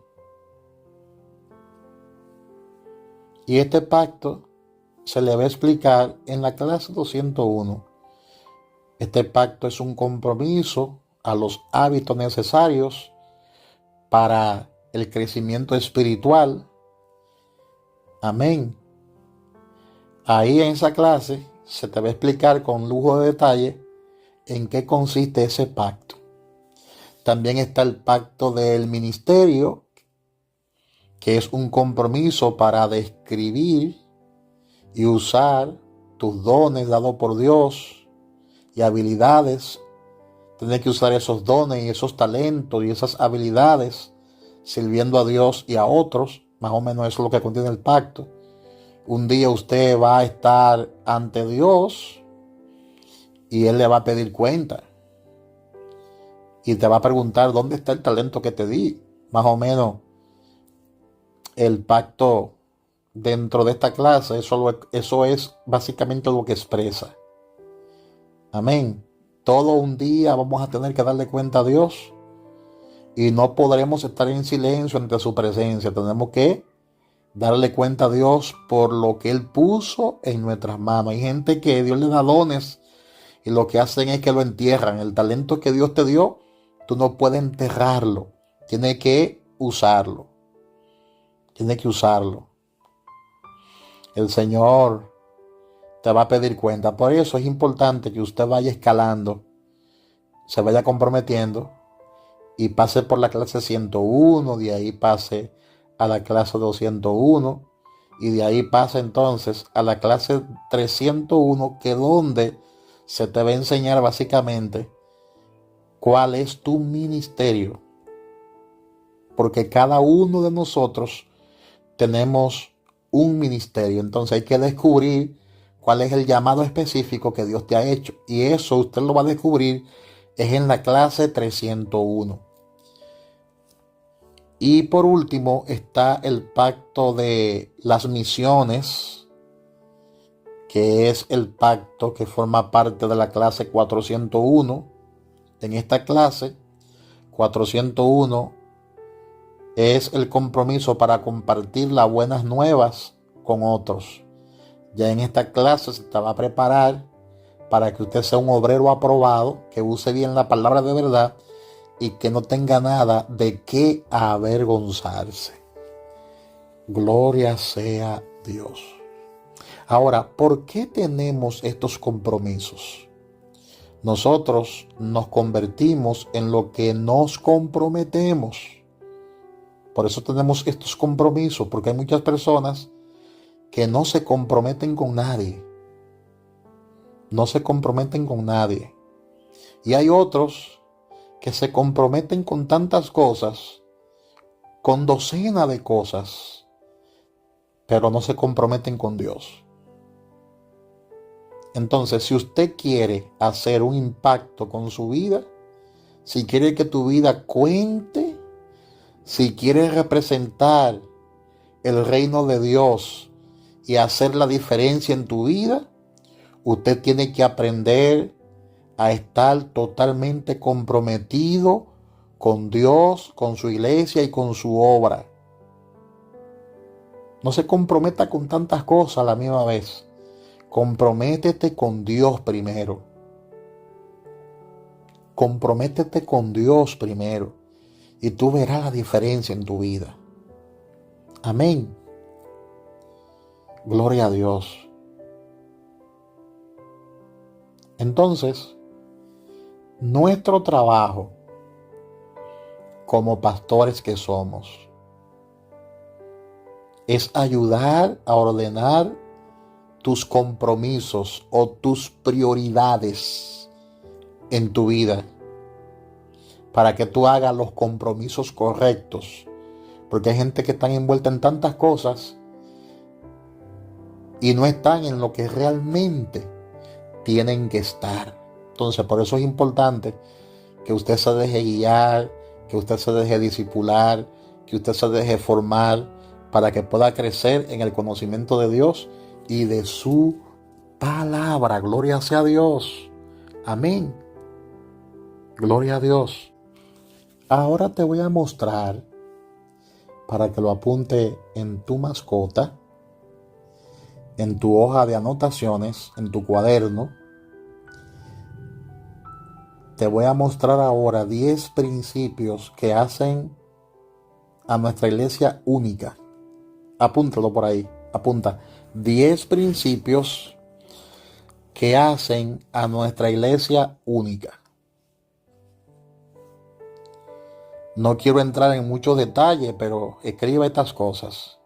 S1: Y este pacto se le va a explicar en la clase 201. Este pacto es un compromiso a los hábitos necesarios para el crecimiento espiritual. Amén. Ahí en esa clase se te va a explicar con lujo de detalle en qué consiste ese pacto. También está el pacto del ministerio, que es un compromiso para describir y usar tus dones dados por Dios y habilidades. Tener que usar esos dones y esos talentos y esas habilidades sirviendo a Dios y a otros. Más o menos eso es lo que contiene el pacto. Un día usted va a estar ante Dios y Él le va a pedir cuenta. Y te va a preguntar: ¿dónde está el talento que te di? Más o menos el pacto dentro de esta clase, eso es básicamente lo que expresa. Amén. Todo un día vamos a tener que darle cuenta a Dios y no podremos estar en silencio ante su presencia. Tenemos que darle cuenta a Dios por lo que Él puso en nuestras manos. Hay gente que Dios le da dones y lo que hacen es que lo entierran. El talento que Dios te dio, tú no puedes enterrarlo. Tienes que usarlo. Tienes que usarlo. El Señor te va a pedir cuenta. Por eso es importante que usted vaya escalando, se vaya comprometiendo y pase por la clase 101, de ahí pase a la clase 201 y de ahí pase entonces a la clase 301, que donde se te va a enseñar básicamente cuál es tu ministerio. Porque cada uno de nosotros tenemos un ministerio. Entonces hay que descubrir cuál es el llamado específico que Dios te ha hecho. Y eso usted lo va a descubrir es en la clase 301. Y por último está el pacto de las misiones, que es el pacto que forma parte de la clase 401. En esta clase 401 es el compromiso para compartir las buenas nuevas con otros. Ya en esta clase se te va a preparar para que usted sea un obrero aprobado, que use bien la palabra de verdad y que no tenga nada de qué avergonzarse. Gloria sea Dios. Ahora, ¿por qué tenemos estos compromisos? Nosotros nos convertimos en lo que nos comprometemos. Por eso tenemos estos compromisos, porque hay muchas personas que no se comprometen con nadie. No se comprometen con nadie. Y hay otros que se comprometen con tantas cosas, con docenas de cosas, pero no se comprometen con Dios. Entonces, si usted quiere hacer un impacto con su vida, si quiere que tu vida cuente, si quiere representar el reino de Dios y hacer la diferencia en tu vida, usted tiene que aprender a estar totalmente comprometido con Dios, con su iglesia y con su obra. No se comprometa con tantas cosas a la misma vez. Comprométete con Dios primero. Comprométete con Dios primero y tú verás la diferencia en tu vida. Amén. Gloria a Dios. Entonces, nuestro trabajo como pastores que somos es ayudar a ordenar tus compromisos o tus prioridades en tu vida para que tú hagas los compromisos correctos, porque hay gente que está envuelta en tantas cosas y no están en lo que realmente tienen que estar. Entonces, por eso es importante que usted se deje guiar, que usted se deje discipular, que usted se deje formar para que pueda crecer en el conocimiento de Dios y de su palabra. Gloria sea a Dios. Amén. Gloria a Dios. Ahora te voy a mostrar, para que lo apunte en tu mascota, en tu hoja de anotaciones, en tu cuaderno. Te voy a mostrar ahora 10 principios que hacen a nuestra iglesia única. Apúntalo por ahí. Apunta. 10 principios que hacen a nuestra iglesia única. No quiero entrar en muchos detalles, pero escriba estas cosas.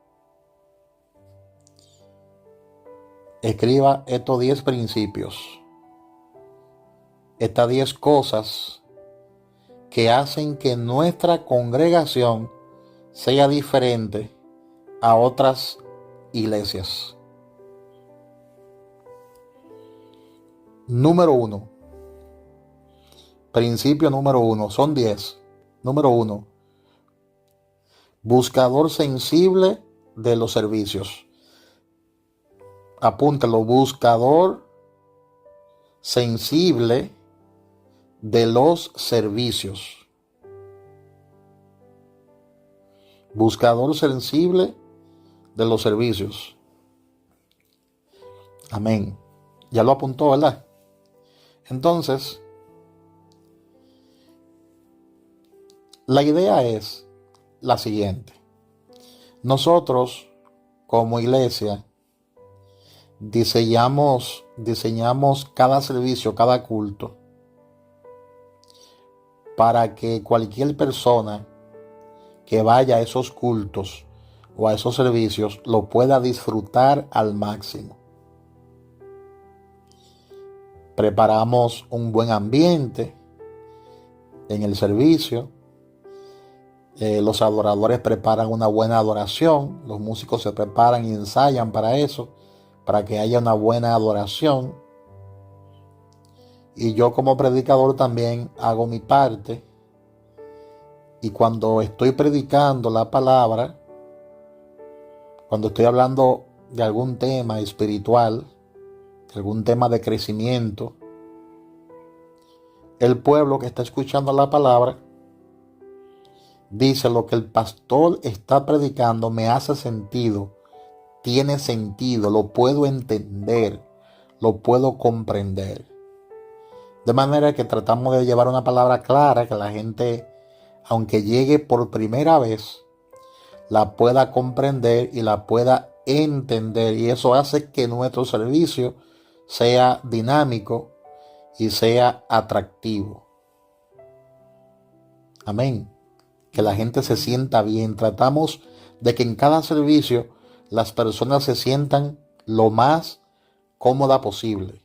S1: Escriba estos 10 principios. Estas 10 cosas que hacen que nuestra congregación sea diferente a otras iglesias. Número 1. Principio número 1. Son 10. Número 1. Buscador sensible de los servicios. Apúntalo. Buscador sensible de los servicios. Buscador sensible de los servicios. Amén. Ya lo apuntó, ¿verdad? Entonces, la idea es la siguiente. Nosotros, como iglesia, diseñamos cada servicio, cada culto, para que cualquier persona que vaya a esos cultos o a esos servicios lo pueda disfrutar al máximo. Preparamos un buen ambiente en el servicio. Los adoradores preparan una buena adoración. Los músicos se preparan y ensayan para eso, para que haya una buena adoración. Y yo como predicador también hago mi parte. Y cuando estoy predicando la palabra, cuando estoy hablando de algún tema espiritual, algún tema de crecimiento, el pueblo que está escuchando la palabra dice: lo que el pastor está predicando me hace sentido, tiene sentido, lo puedo entender, lo puedo comprender. De manera que tratamos de llevar una palabra clara que la gente, aunque llegue por primera vez, la pueda comprender y la pueda entender. Y eso hace que nuestro servicio sea dinámico y sea atractivo. Amén. Que la gente se sienta bien. Tratamos de que en cada servicio las personas se sientan lo más cómoda posible.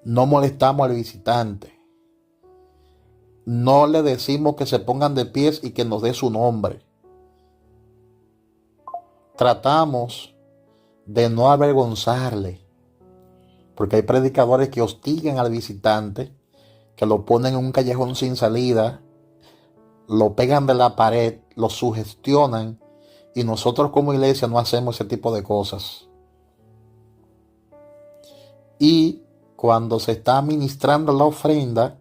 S1: No molestamos al visitante. No le decimos que se pongan de pies y que nos dé su nombre. Tratamos de no avergonzarle, porque hay predicadores que hostigan al visitante, que lo ponen en un callejón sin salida, lo pegan de la pared, lo sugestionan, y nosotros como iglesia no hacemos ese tipo de cosas. Y cuando se está administrando la ofrenda,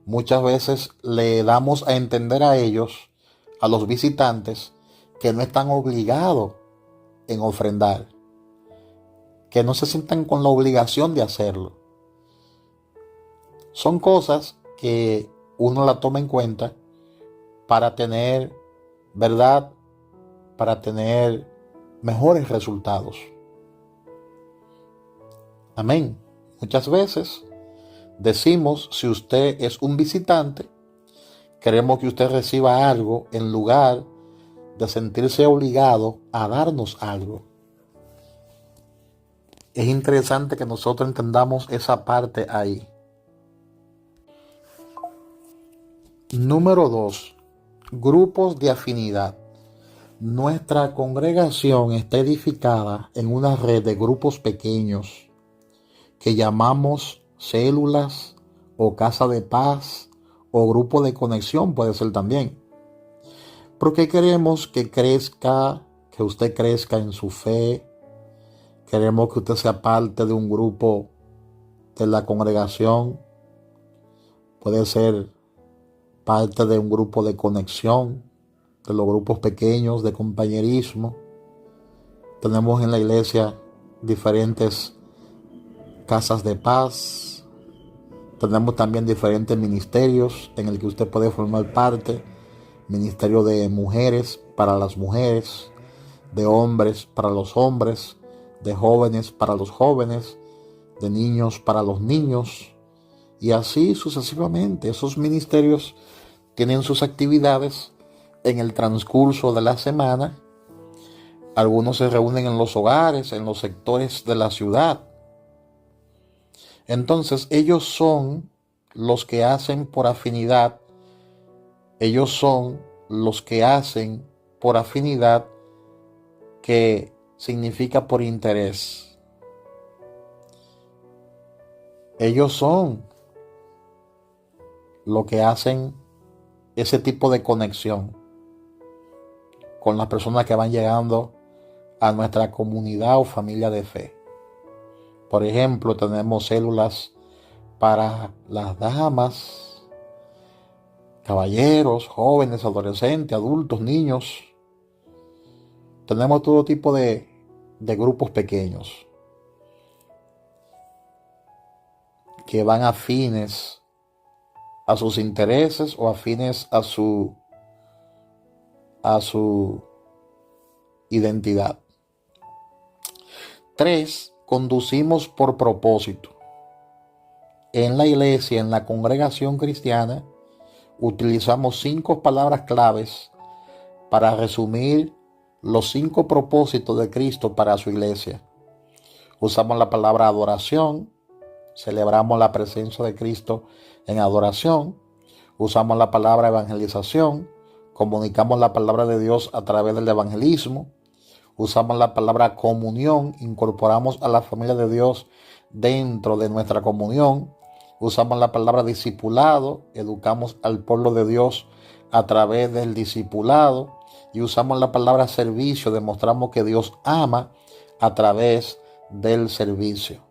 S1: muchas veces le damos a entender a ellos, a los visitantes, que no están obligados en ofrendar, que no se sientan con la obligación de hacerlo. Son cosas que uno la toma en cuenta para tener, ¿verdad? Para tener mejores resultados. Amén. Muchas veces decimos, si usted es un visitante, queremos que usted reciba algo en lugar de sentirse obligado a darnos algo. Es interesante que nosotros entendamos esa parte ahí. Número 2. Grupos de afinidad. Nuestra congregación está edificada en una red de grupos pequeños que llamamos células o casa de paz o grupo de conexión, puede ser también. Porque queremos que crezca, que usted crezca en su fe. Queremos que usted sea parte de un grupo de la congregación. Puede ser parte de un grupo de conexión, de los grupos pequeños de compañerismo. Tenemos en la iglesia diferentes casas de paz. Tenemos también diferentes ministerios en el que usted puede formar parte. Ministerio de mujeres para las mujeres, de hombres para los hombres, de jóvenes para los jóvenes, de niños para los niños, y así sucesivamente. Esos ministerios tienen sus actividades en el transcurso de la semana. Algunos se reúnen en los hogares, en los sectores de la ciudad. Entonces ellos son los que hacen por afinidad. Ellos son los que hacen por afinidad, que significa por interés. Ellos son los que hacen ese tipo de conexión con las personas que van llegando a nuestra comunidad o familia de fe. Por ejemplo, tenemos células para las damas, caballeros, jóvenes, adolescentes, adultos, niños. Tenemos todo tipo de grupos pequeños que van afines a sus intereses o afines a su identidad. 3. Conducimos por propósito. En la iglesia, en la congregación cristiana, utilizamos 5 palabras claves para resumir los 5 propósitos de Cristo para su iglesia. Usamos la palabra adoración, celebramos la presencia de Cristo en adoración. Usamos la palabra evangelización, comunicamos la palabra de Dios a través del evangelismo. Usamos la palabra comunión, incorporamos a la familia de Dios dentro de nuestra comunión. Usamos la palabra discipulado, educamos al pueblo de Dios a través del discipulado. Y usamos la palabra servicio, demostramos que Dios ama a través del servicio.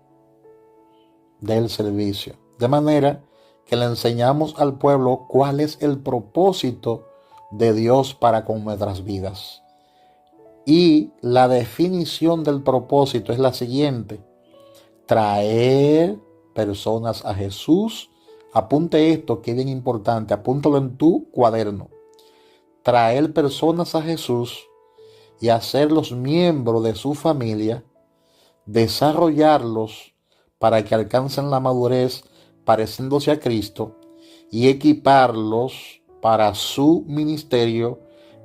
S1: De manera que le enseñamos al pueblo cuál es el propósito de Dios para con nuestras vidas. Y la definición del propósito es la siguiente: traer personas a Jesús. Apunte esto, que es bien importante, apúntalo en tu cuaderno. Traer personas a Jesús y hacerlos miembros de su familia, desarrollarlos para que alcancen la madurez pareciéndose a Cristo y equiparlos para su ministerio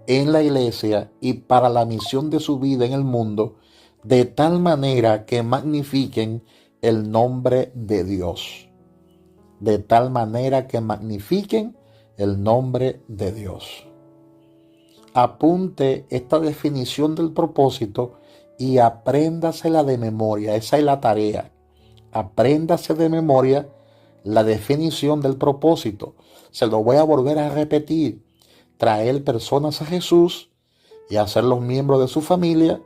S1: en la iglesia y para la misión de su vida en el mundo, de tal manera que magnifiquen el nombre de Dios. De tal manera que magnifiquen el nombre de Dios. Apunte esta definición del propósito y apréndasela de memoria. Esa es la tarea. Apréndase de memoria la definición del propósito. Se lo voy a volver a repetir. Traer personas a Jesús y hacerlos miembros de su familia,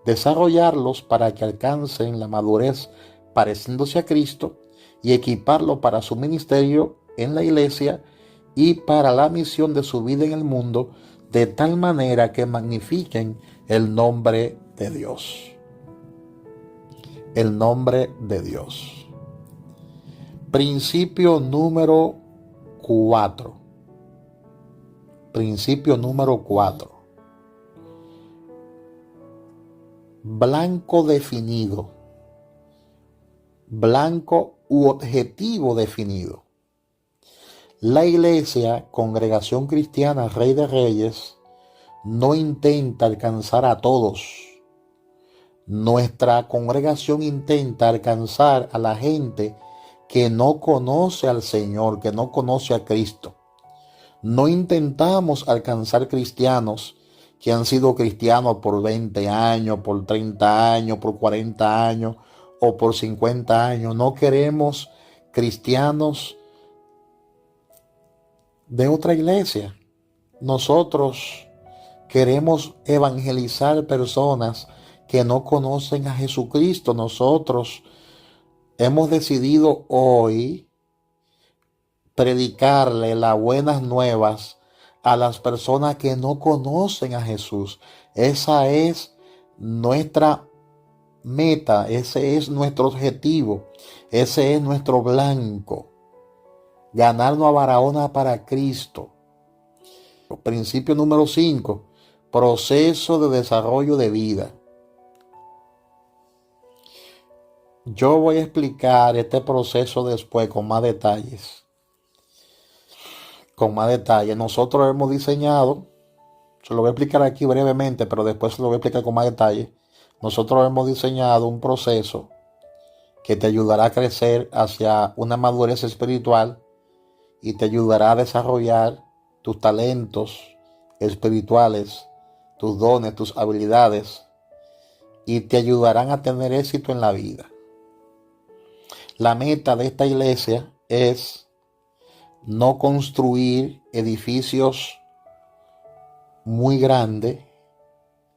S1: desarrollarlos para que alcancen la madurez pareciéndose a Cristo y equiparlos para su ministerio en la iglesia y para la misión de su vida en el mundo, de tal manera que magnifiquen el nombre de Dios. El nombre de Dios. Principio número 4. Principio número 4. Blanco definido. Blanco u objetivo definido. La iglesia, Congregación Cristiana Rey de Reyes, no intenta alcanzar a todos. Nuestra congregación intenta alcanzar a la gente que no conoce al Señor, que no conoce a Cristo. No intentamos alcanzar cristianos que han sido cristianos por 20 años, por 30 años, por 40 años o por 50 años. No queremos cristianos de otra iglesia. Nosotros queremos evangelizar personas que no conocen a Jesucristo. Nosotros hemos decidido hoy predicarle las buenas nuevas a las personas que no conocen a Jesús. Esa es nuestra meta, ese es nuestro objetivo, ese es nuestro blanco. Ganarnos a Barahona para Cristo. Principio número 5. Proceso de desarrollo de vida. Yo voy a explicar este proceso después con más detalles. Nosotros hemos diseñado, se lo voy a explicar aquí brevemente, pero después se lo voy a explicar con más detalle. Nosotros hemos diseñado un proceso que te ayudará a crecer hacia una madurez espiritual y te ayudará a desarrollar tus talentos espirituales, tus dones, tus habilidades, y te ayudarán a tener éxito en la vida. La meta de esta iglesia es no construir edificios muy grandes.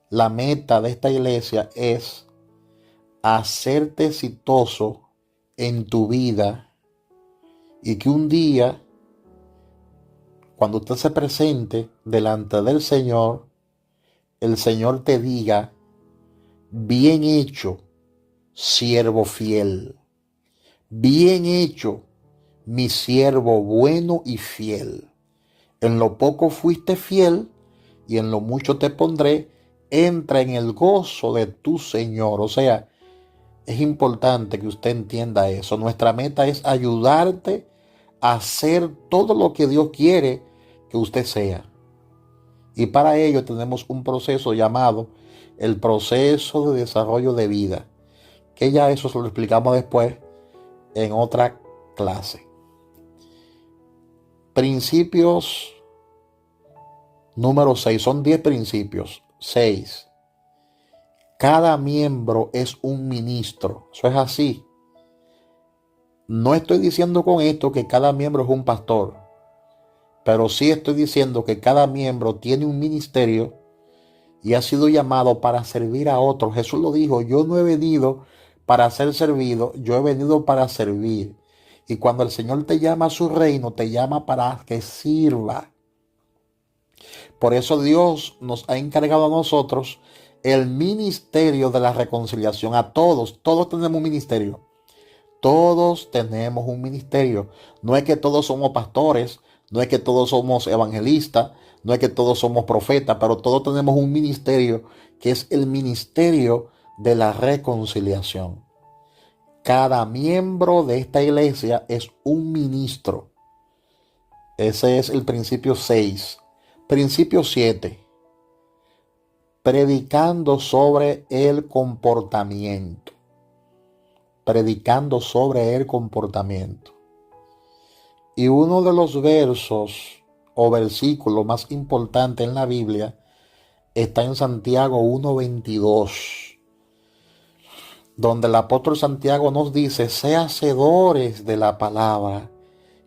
S1: La meta de esta iglesia es hacerte exitoso en tu vida y que un día, cuando usted se presente delante del Señor, el Señor te diga: bien hecho, siervo fiel. Bien hecho, mi siervo bueno y fiel. En lo poco fuiste fiel y en lo mucho te pondré. Entra en el gozo de tu Señor. O sea, es importante que usted entienda eso. Nuestra meta es ayudarte a hacer todo lo que Dios quiere que usted sea. Y para ello tenemos un proceso llamado el proceso de desarrollo de vida, que ya eso se lo explicamos después en otra clase. Principios número 6. Son 10 principios. 6. Cada miembro es un ministro. Eso es así. No estoy diciendo con esto que cada miembro es un pastor, pero sí estoy diciendo que cada miembro tiene un ministerio y ha sido llamado para servir a otros. Jesús lo dijo: yo no he venido para ser servido, yo he venido para servir. Y cuando el Señor te llama a su reino, te llama para que sirva. Por eso Dios nos ha encargado a nosotros el ministerio de la reconciliación. A todos tenemos un ministerio. Todos tenemos un ministerio. No es que todos somos pastores, no es que todos somos evangelistas, no es que todos somos profetas, pero todos tenemos un ministerio que es el ministerio de la reconciliación. Cada miembro de esta iglesia es un ministro. Ese es el principio 6. Principio 7. Predicando sobre el comportamiento. Predicando sobre el comportamiento. Y uno de los versos o versículos más importantes en la Biblia está en Santiago 1:22, donde el apóstol Santiago nos dice: sé hacedores de la palabra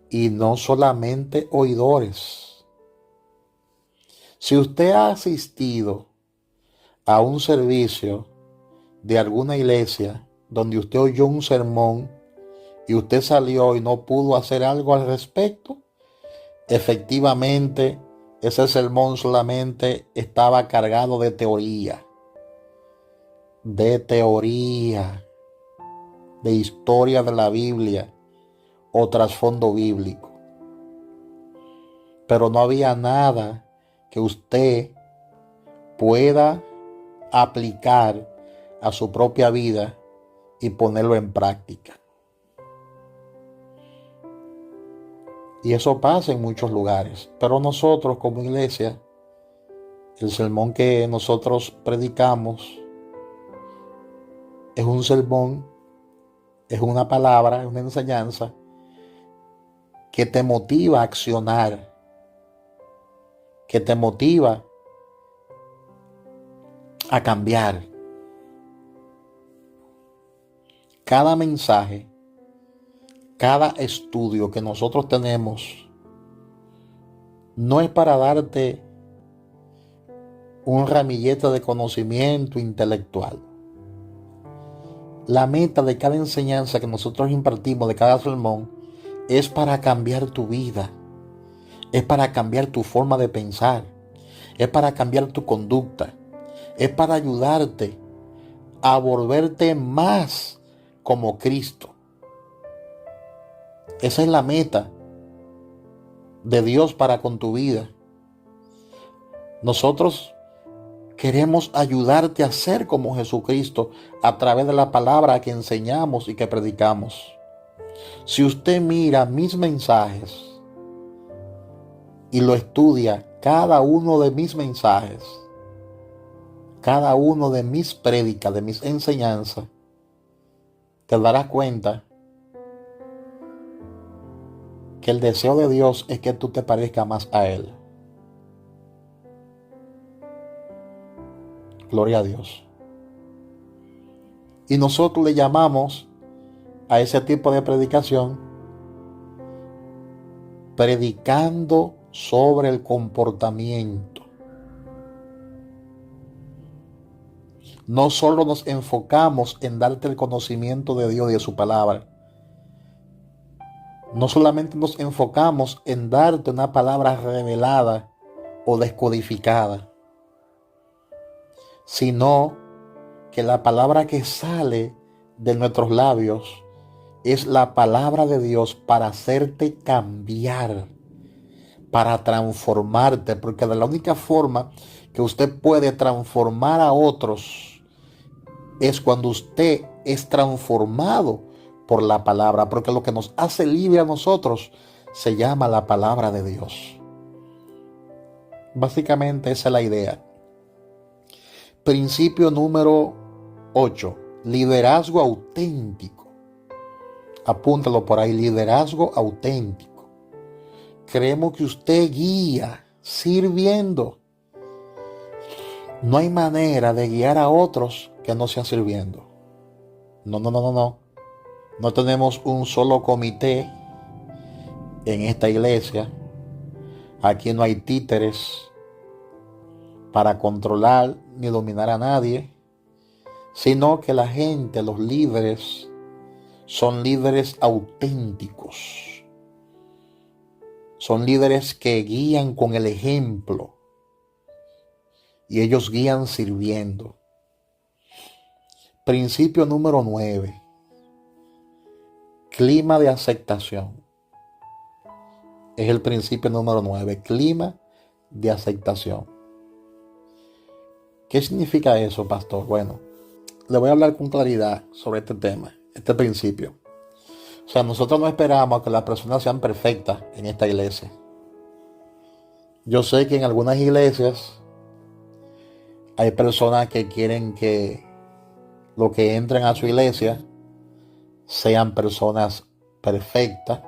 S1: y no solamente oidores. Si usted ha asistido a un servicio de alguna iglesia donde usted oyó un sermón y usted salió y no pudo hacer algo al respecto, efectivamente ese sermón solamente estaba cargado de teoría, de historia de la Biblia o trasfondo bíblico. Pero no había nada que usted pueda aplicar a su propia vida y ponerlo en práctica. Y eso pasa en muchos lugares. Pero nosotros como iglesia, el sermón que nosotros predicamos es un sermón, es una palabra, es una enseñanza que te motiva a accionar, que te motiva a cambiar. Cada mensaje, cada estudio que nosotros tenemos no es para darte un ramillete de conocimiento intelectual. La meta de cada enseñanza que nosotros impartimos, de cada sermón, es para cambiar tu vida, es para cambiar tu forma de pensar, es para cambiar tu conducta, es para ayudarte a volverte más como Cristo. Esa es la meta de Dios para con tu vida. Nosotros queremos ayudarte a ser como Jesucristo a través de la palabra que enseñamos y que predicamos. Si usted mira mis mensajes y lo estudia, cada uno de mis mensajes, cada uno de mis prédicas, de mis enseñanzas, te darás cuenta que el deseo de Dios es que tú te parezcas más a Él. Gloria a Dios. Y nosotros le llamamos a ese tipo de predicación predicando sobre el comportamiento. No solo nos enfocamos en darte el conocimiento de Dios y de su palabra. No solamente nos enfocamos en darte una palabra revelada o descodificada, sino que la palabra que sale de nuestros labios es la palabra de Dios para hacerte cambiar, para transformarte, porque de la única forma que usted puede transformar a otros es cuando usted es transformado por la palabra, porque lo que nos hace libre a nosotros se llama la palabra de Dios. Básicamente esa es la idea. Principio número 8. Liderazgo auténtico. Apúntalo por ahí, liderazgo auténtico. Queremos que usted guía sirviendo. No hay manera de guiar a otros que no sea sirviendo. No. No tenemos un solo comité en esta iglesia. Aquí no hay títeres para controlar ni dominar a nadie, sino que la gente, los líderes, son líderes auténticos. Son líderes que guían con el ejemplo y ellos guían sirviendo. Principio número 9. Clima de aceptación. Es el principio número 9. Clima de aceptación. ¿Qué significa eso, pastor? Bueno, le voy a hablar con claridad sobre este tema. este principio. O sea, nosotros no esperamos que las personas sean perfectas en esta iglesia. Yo sé que en algunas iglesias hay personas que quieren que los que entren a su iglesia sean personas perfectas,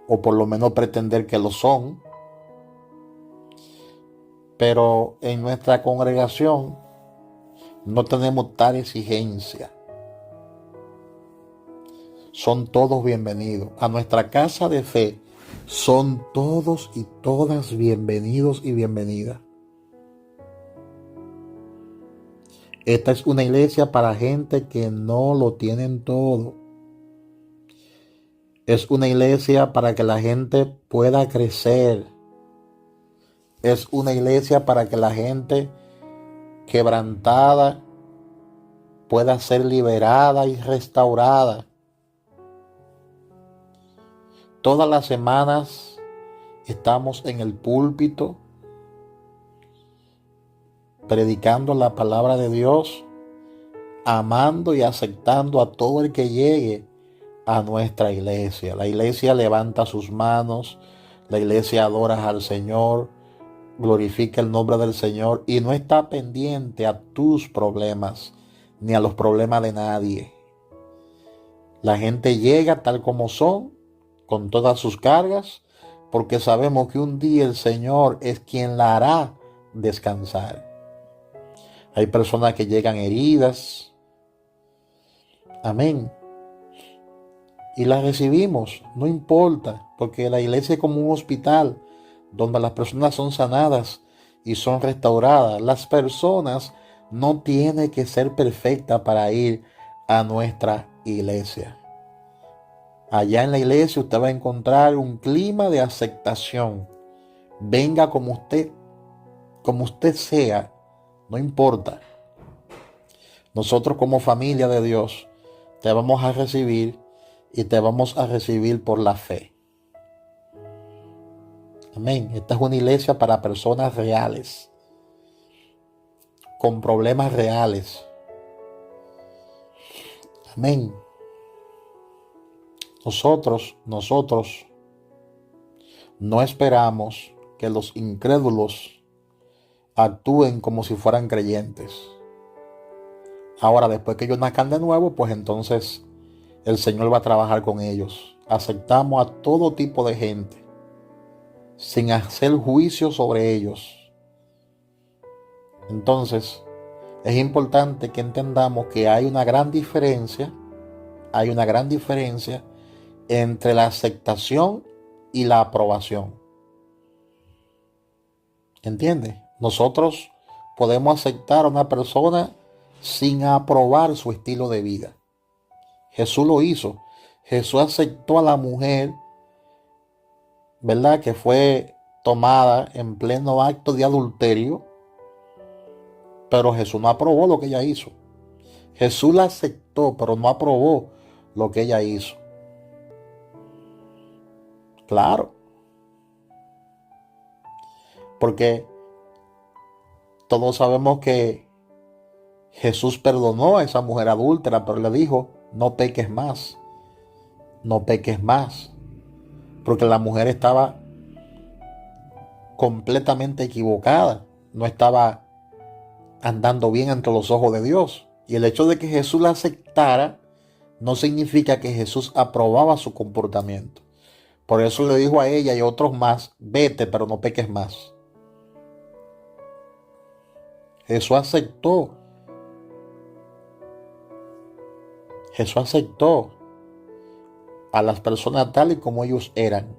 S1: o por lo menos pretender que lo son. Pero en nuestra congregación no tenemos tal exigencia. Son todos bienvenidos. A nuestra casa de fe son todos y todas bienvenidos y bienvenidas. Esta es una iglesia para gente que no lo tienen todo. Es una iglesia para que la gente pueda crecer. Es una iglesia para que la gente quebrantada pueda ser liberada y restaurada. Todas las semanas estamos en el púlpito predicando la palabra de Dios, amando y aceptando a todo el que llegue a nuestra iglesia. La iglesia levanta sus manos, la iglesia adora al Señor, glorifica el nombre del Señor y no está pendiente a tus problemas ni a los problemas de nadie. La gente llega tal como son, con todas sus cargas, porque sabemos que un día el Señor es quien la hará descansar. Hay personas que llegan heridas, amén, y las recibimos, no importa, porque la iglesia es como un hospital donde las personas son sanadas y son restauradas. Las personas no tienen que ser perfectas para ir a nuestra iglesia. Allá en la iglesia usted va a encontrar un clima de aceptación. Venga como usted sea, no importa. Nosotros como familia de Dios te vamos a recibir y te vamos a recibir por la fe. Amén. Esta es una iglesia para personas reales, con problemas reales. Amén. Nosotros no esperamos que los incrédulos actúen como si fueran creyentes. Ahora, después que ellos nazcan de nuevo, pues entonces el Señor va a trabajar con ellos. Aceptamos a todo tipo de gente, sin hacer juicio sobre ellos. Entonces, es importante que entendamos que hay una gran diferencia entre la aceptación y la aprobación. ¿Entiendes? Nosotros podemos aceptar a una persona sin aprobar su estilo de vida. Jesús lo hizo. Jesús aceptó a la mujer, ¿verdad?, que fue tomada en pleno acto de adulterio, pero Jesús no aprobó lo que ella hizo. Jesús la aceptó, pero no aprobó lo que ella hizo. Claro. Porque todos sabemos que Jesús perdonó a esa mujer adúltera, pero le dijo, no peques más. No peques más. Porque la mujer estaba completamente equivocada. No estaba andando bien ante los ojos de Dios. Y el hecho de que Jesús la aceptara no significa que Jesús aprobaba su comportamiento. Por eso le dijo a ella y a otros más, vete, pero no peques más. Jesús aceptó a las personas tal y como ellos eran.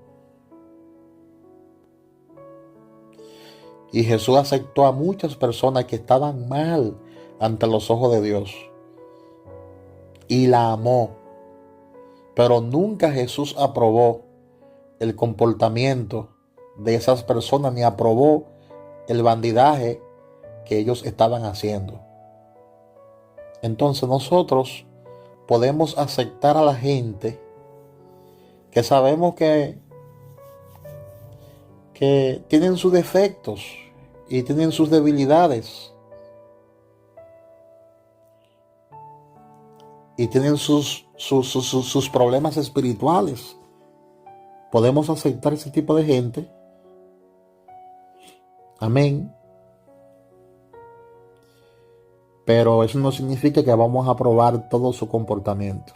S1: Y Jesús aceptó a muchas personas que estaban mal ante los ojos de Dios. Y la amó. Pero nunca Jesús aprobó el comportamiento de esas personas, ni aprobó el bandidaje que ellos estaban haciendo. Entonces nosotros podemos aceptar a la gente que sabemos que tienen sus defectos y tienen sus debilidades. y tienen sus problemas espirituales. Podemos aceptar ese tipo de gente. Amén. Pero eso no significa que vamos a aprobar todo su comportamiento.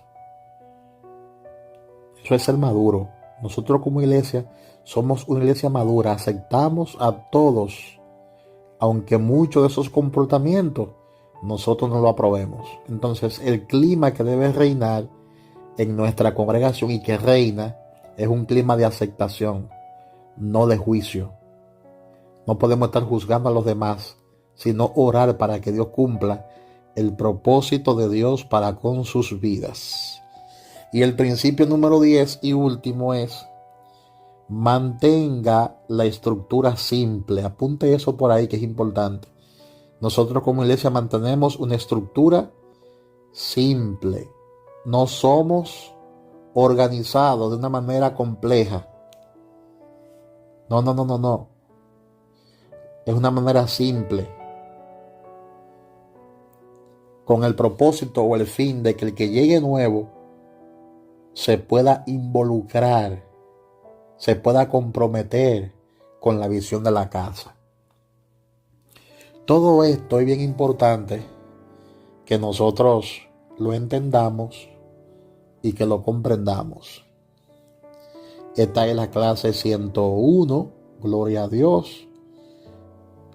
S1: Eso es ser maduro. Nosotros como iglesia somos una iglesia madura. Aceptamos a todos, aunque muchos de esos comportamientos nosotros no lo aprobemos. Entonces el clima que debe reinar en nuestra congregación y que reina es un clima de aceptación, no de juicio. No podemos estar juzgando a los demás, sino orar para que Dios cumpla el propósito de Dios para con sus vidas. Y el principio número 10 y último es: mantenga la estructura simple. Apunte eso por ahí, que es importante. Nosotros como iglesia mantenemos una estructura simple. No somos organizados de una manera compleja. No. Es una manera simple, con el propósito o el fin de que el que llegue nuevo se pueda involucrar, se pueda comprometer con la visión de la casa. Todo esto es bien importante que nosotros lo entendamos y que lo comprendamos. Esta es la clase 101. Gloria a Dios.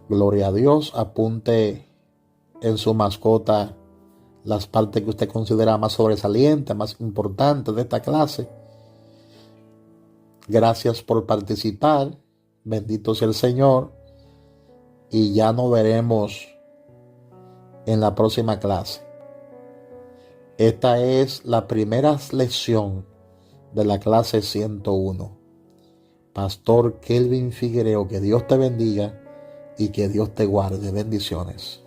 S1: Gloria a Dios. Apunte en su mascota las partes que usted considera más sobresalientes, más importantes de esta clase. Gracias por participar. Bendito sea el Señor. Y ya nos veremos en la próxima clase. Esta es la primera lección de la clase 101. Pastor Kelvin Figuereo, que Dios te bendiga y que Dios te guarde. Bendiciones.